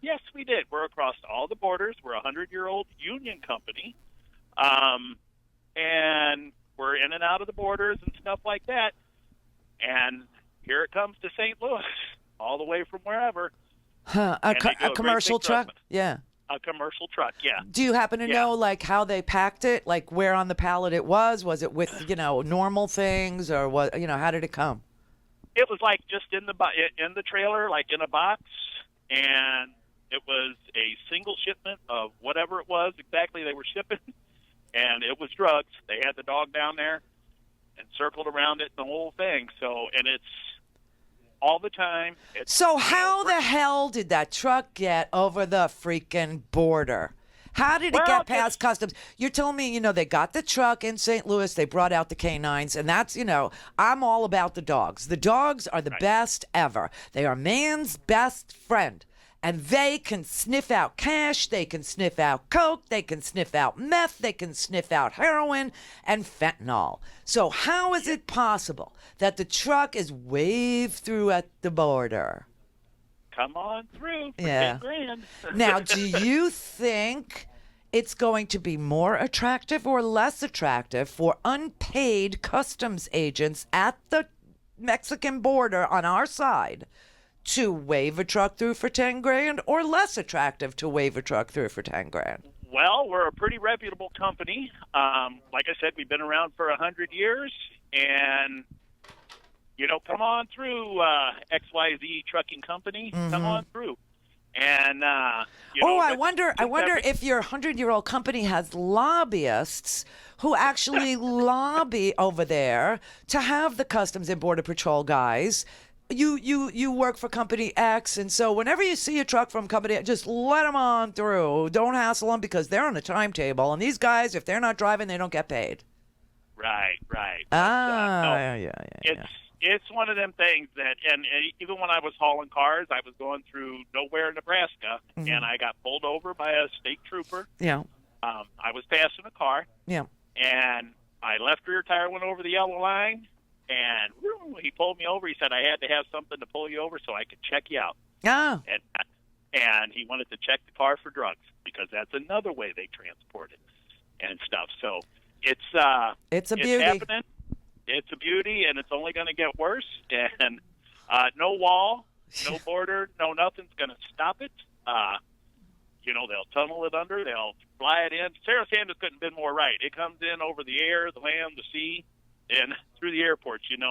S3: Yes, we did. We're across all the borders. We're a 100-year-old union company, and we're in and out of the borders and stuff like that. And here it comes to St. Louis, all the way from wherever.
S8: Huh? A commercial truck? Yeah.
S3: A commercial truck, yeah.
S8: Do you happen to know, how they packed it? Like, where on the pallet it was? Was it with, normal things, or what? How did it come?
S3: It was just in the trailer, like in a box, and it was a single shipment of whatever it was exactly they were shipping, and it was drugs. They had the dog down there and circled around it, and the whole thing. So, and it's all the time.
S8: So how the hell did that truck get over the freaking border? How did it get past customs? You're telling me, they got the truck in St. Louis, they brought out the canines, and that's, I'm all about the dogs. The dogs are the best ever. They are man's best friend. And they can sniff out cash, they can sniff out coke, they can sniff out meth, they can sniff out heroin and fentanyl. So how is it possible that the truck is waved through at the border?
S3: Come on through for
S8: yeah.
S3: 10 grand.
S8: Now, do you think it's going to be more attractive or less attractive for unpaid customs agents at the Mexican border on our side to wave a truck through for 10 grand, or less attractive to wave a truck through for 10 grand?
S3: Well, we're a pretty reputable company. Like I said, we've been around for 100 years, and, come on through, XYZ Trucking Company.
S8: Mm-hmm.
S3: Come on through. And,
S8: I wonder if your 100-year-old company has lobbyists who actually lobby over there to have the Customs and Border Patrol guys. You work for Company X, and so whenever you see a truck from Company X, just let them on through. Don't hassle them, because they're on a timetable, and these guys, if they're not driving, they don't get paid.
S3: Right. It's one of them things that, and even when I was hauling cars, I was going through nowhere, Nebraska,
S8: Mm-hmm.
S3: and I got pulled over by a state trooper.
S8: Yeah.
S3: I was passing a car.
S8: Yeah.
S3: And my left rear tire went over the yellow line. And he pulled me over. He said I had to have something to pull you over so I could check you out.
S8: Ah.
S3: And he wanted to check the car for drugs, because that's another way they transport it and stuff. So it's a beauty. Happening. It's a beauty, and it's only going to get worse. And no wall, no border, no nothing's going to stop it. They'll tunnel it under. They'll fly it in. Sarah Sanders couldn't have been more right. It comes in over the air, the land, the sea, and through the airports, and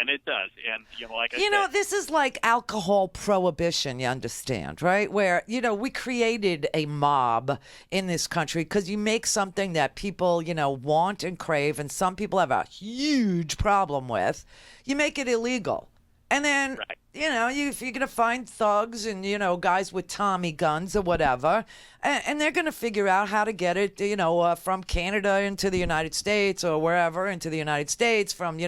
S3: it does. And, like I said,
S8: this is like alcohol prohibition, you understand, right? Where, we created a mob in this country because you make something that people, want and crave, and some people have a huge problem with. You make it illegal. And then, if you're going to find thugs and, guys with Tommy guns or whatever, and they're going to figure out how to get it, from Canada into the United States or wherever into the United States, from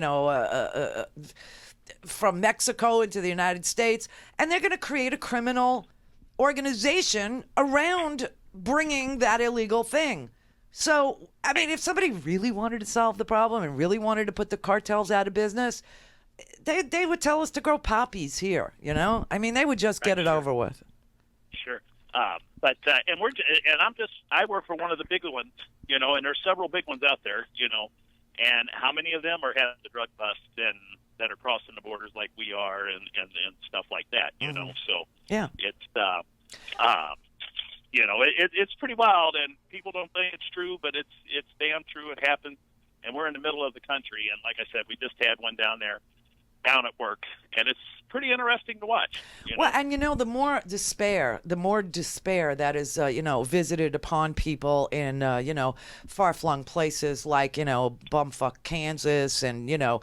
S8: Mexico into the United States. And they're going to create a criminal organization around bringing that illegal thing. So, if somebody really wanted to solve the problem and really wanted to put the cartels out of business, they would tell us to grow poppies here, you know? I mean, they would just get it over with.
S3: Sure. I work for one of the big ones, you know, and there's several big ones out there, you know, and how many of them are having the drug busts and that are crossing the borders like we are and stuff like that, you know? So
S8: yeah,
S3: it's, you know, it's pretty wild, and people don't think it's true, but it's damn true. It happens, and we're in the middle of the country, and like I said, we just had one down at work, and it's pretty interesting to watch. You know?
S8: Well, and you know, the more despair that is, you know, visited upon people in, you know, far-flung places like, you know, bumfuck Kansas and, you know,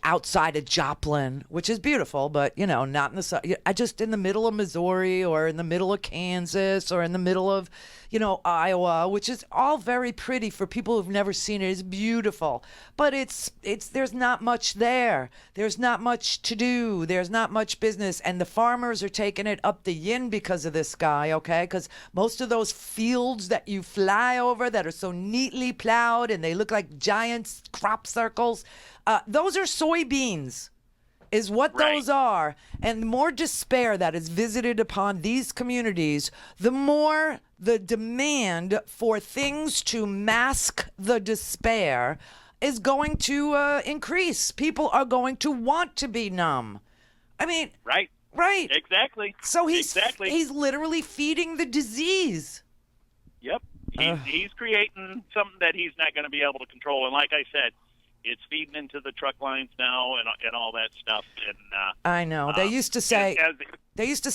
S8: outside of Joplin, which is beautiful, but, you know, not in the, just in the middle of Missouri or in the middle of Kansas or in the middle of, you know, Iowa, which is all very pretty for people who've never seen it. It's beautiful, but it's there's not much there. There's not much to do. There's not much business, and the farmers are taking it up the yin because of this guy, okay? Because most of those fields that you fly over that are so neatly plowed and they look like giant crop circles, those are soybeans. Is what those are. And the more despair that is visited upon these communities, the more the demand for things to mask the despair is going to increase. People are going to want to be numb. I mean,
S3: right. Exactly.
S8: So he's literally feeding the disease.
S3: Yep. He's creating something that he's not going to be able to control. And like I said, it's feeding into the truck lines now and all that stuff. And
S8: I know. They used to say. As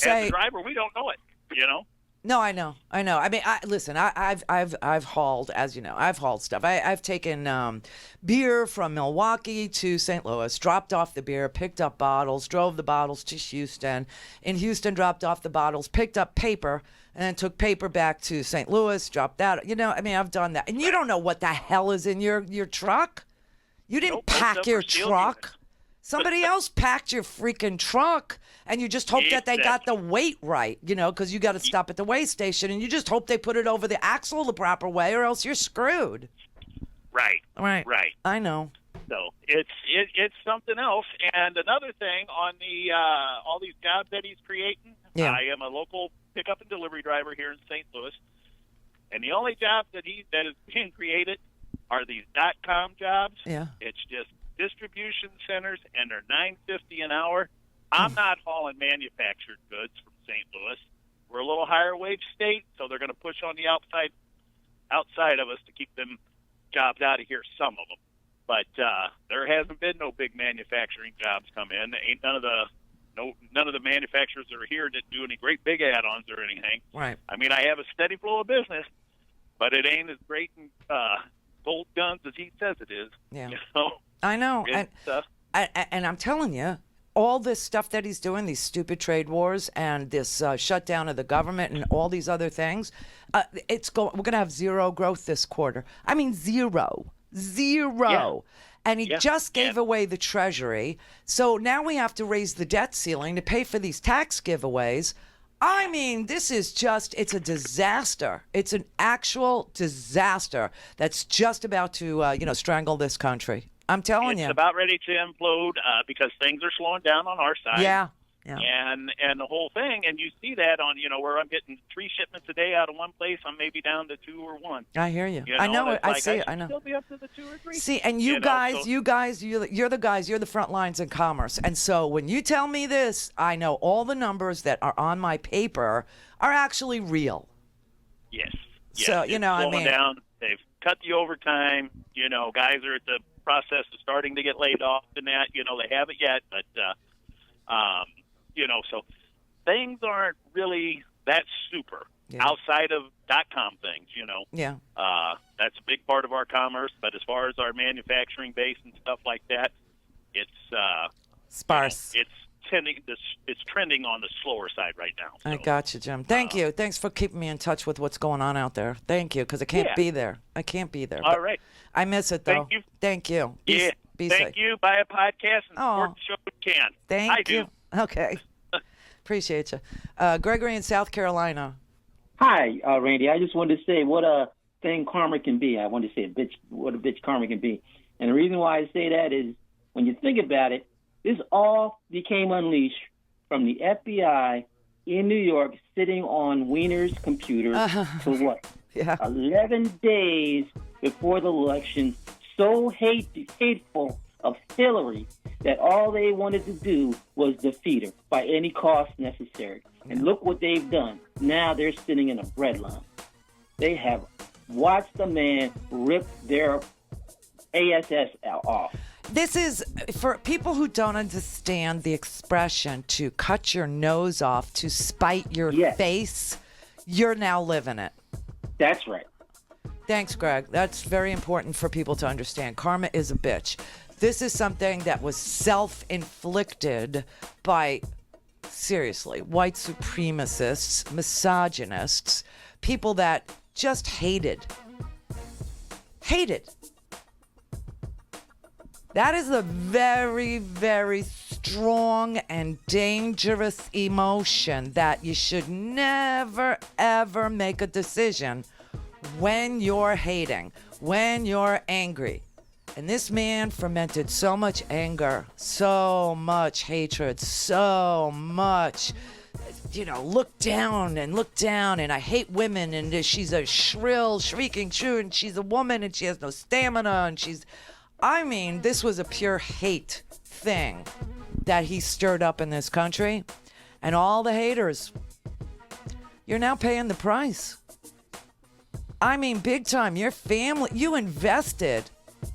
S3: a driver, we don't know it. You know.
S8: No, I know. I mean, listen. I've hauled, as you know, I've hauled stuff. I've taken beer from Milwaukee to St. Louis, dropped off the beer, picked up bottles, drove the bottles to Houston. In Houston, dropped off the bottles, picked up paper, and then took paper back to St. Louis, dropped that. You know, I mean, I've done that, and you don't know what the hell is in your truck. You didn't pack your truck. Somebody else packed your freaking truck, and you just hope that they got the weight right, you know, because you got to stop at the weigh station, and you just hope they put it over the axle the proper way, or else you're screwed.
S3: Right.
S8: I know.
S3: So it's something else. And another thing on the all these jobs that he's creating.
S8: Yeah.
S3: I am a local pickup and delivery driver here in St. Louis, and the only job that is being created are these .com jobs.
S8: Yeah.
S3: It's just distribution centers, and they're $9.50 an hour. I'm not hauling manufactured goods from St. Louis. We're a little higher wage state, so they're going to push on the outside of us to keep them jobs out of here, some of them. But there hasn't been no big manufacturing jobs come in. Ain't none of the manufacturers that are here that do any great big add-ons or anything.
S8: Right.
S3: I mean, I have a steady flow of business, but it ain't as great and bolt guns as he says it is.
S8: Yeah.
S3: You know?
S8: I know. And I'm telling you, all this stuff that he's doing, these stupid trade wars and this shutdown of the government and all these other things, we're going to have zero growth this quarter. I mean, zero.
S3: Yeah.
S8: And he just gave away the Treasury. So now we have to raise the debt ceiling to pay for these tax giveaways. I mean, this is it's a disaster. It's an actual disaster that's just about to, strangle this country. I'm telling you.
S3: It's about ready to implode because things are slowing down on our side.
S8: Yeah.
S3: And the whole thing, and you see that on, where I'm getting 3 shipments a day out of one place, I'm maybe down to 2 or 1.
S8: I hear you.
S3: I
S8: know it. I see it.
S3: I
S8: I know.
S3: Still be up to the 2 or 3.
S8: See, and you're the guys. You're the front lines in commerce. And so when you tell me this, I know all the numbers that are on my paper are actually real.
S3: Yes.
S8: So
S3: it's slowing down. They've cut the overtime. Guys are at the process of starting to get laid off and that. They haven't yet, but so things aren't really that super outside of .com things.
S8: Yeah.
S3: That's a big part of our commerce, but as far as our manufacturing base and stuff like that, it's
S8: sparse.
S3: It's trending on the slower side right now. So,
S8: I got you, Jim. Thank you. Thanks for keeping me in touch with what's going on out there. Thank you, because I can't be there. I can't be there.
S3: All right.
S8: I miss it, though.
S3: Thank you.
S8: Be
S3: Thank
S8: safe.
S3: you. Buy a podcast and support the show if you can.
S8: Thank you. Okay. Appreciate you. Gregory in South Carolina.
S4: Hi, Randy. I just wanted to say what a thing karma can be. I wanted to say what a bitch karma can be. And the reason why I say that is when you think about it, this all became unleashed from the FBI in New York sitting on Weiner's computer for what? 11 days before the election, so hateful of Hillary that all they wanted to do was defeat her by any cost necessary. And look what they've done. Now they're sitting in a breadline. They have watched the man rip their ASS off.
S8: This is, for people who don't understand the expression to cut your nose off to spite your face, you're now living it.
S4: That's right.
S8: Thanks, Greg. That's very important for people to understand. Karma is a bitch. This is something that was self-inflicted by, seriously, white supremacists, misogynists, people that just hated. That is a very, very strong and dangerous emotion that you should never, ever make a decision when you're hating, when you're angry. And this man fermented so much anger, so much hatred, so much, look down, and I hate women, and she's a shrill, shrieking shrew, and she's a woman, and she has no stamina, and this was a pure hate thing that he stirred up in this country. And all the haters, you're now paying the price. Big time. Your family, you invested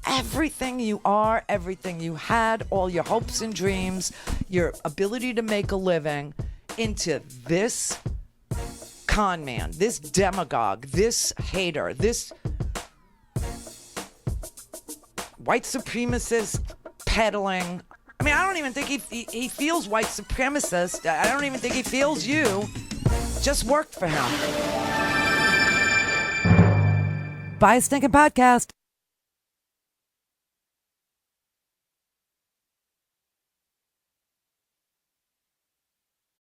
S8: everything you are, everything you had, all your hopes and dreams, your ability to make a living into this con man, this demagogue, this hater, this white supremacist peddling. I don't even think he feels white supremacist. I don't even think he feels you. Just worked for him. Buy a stinking podcast.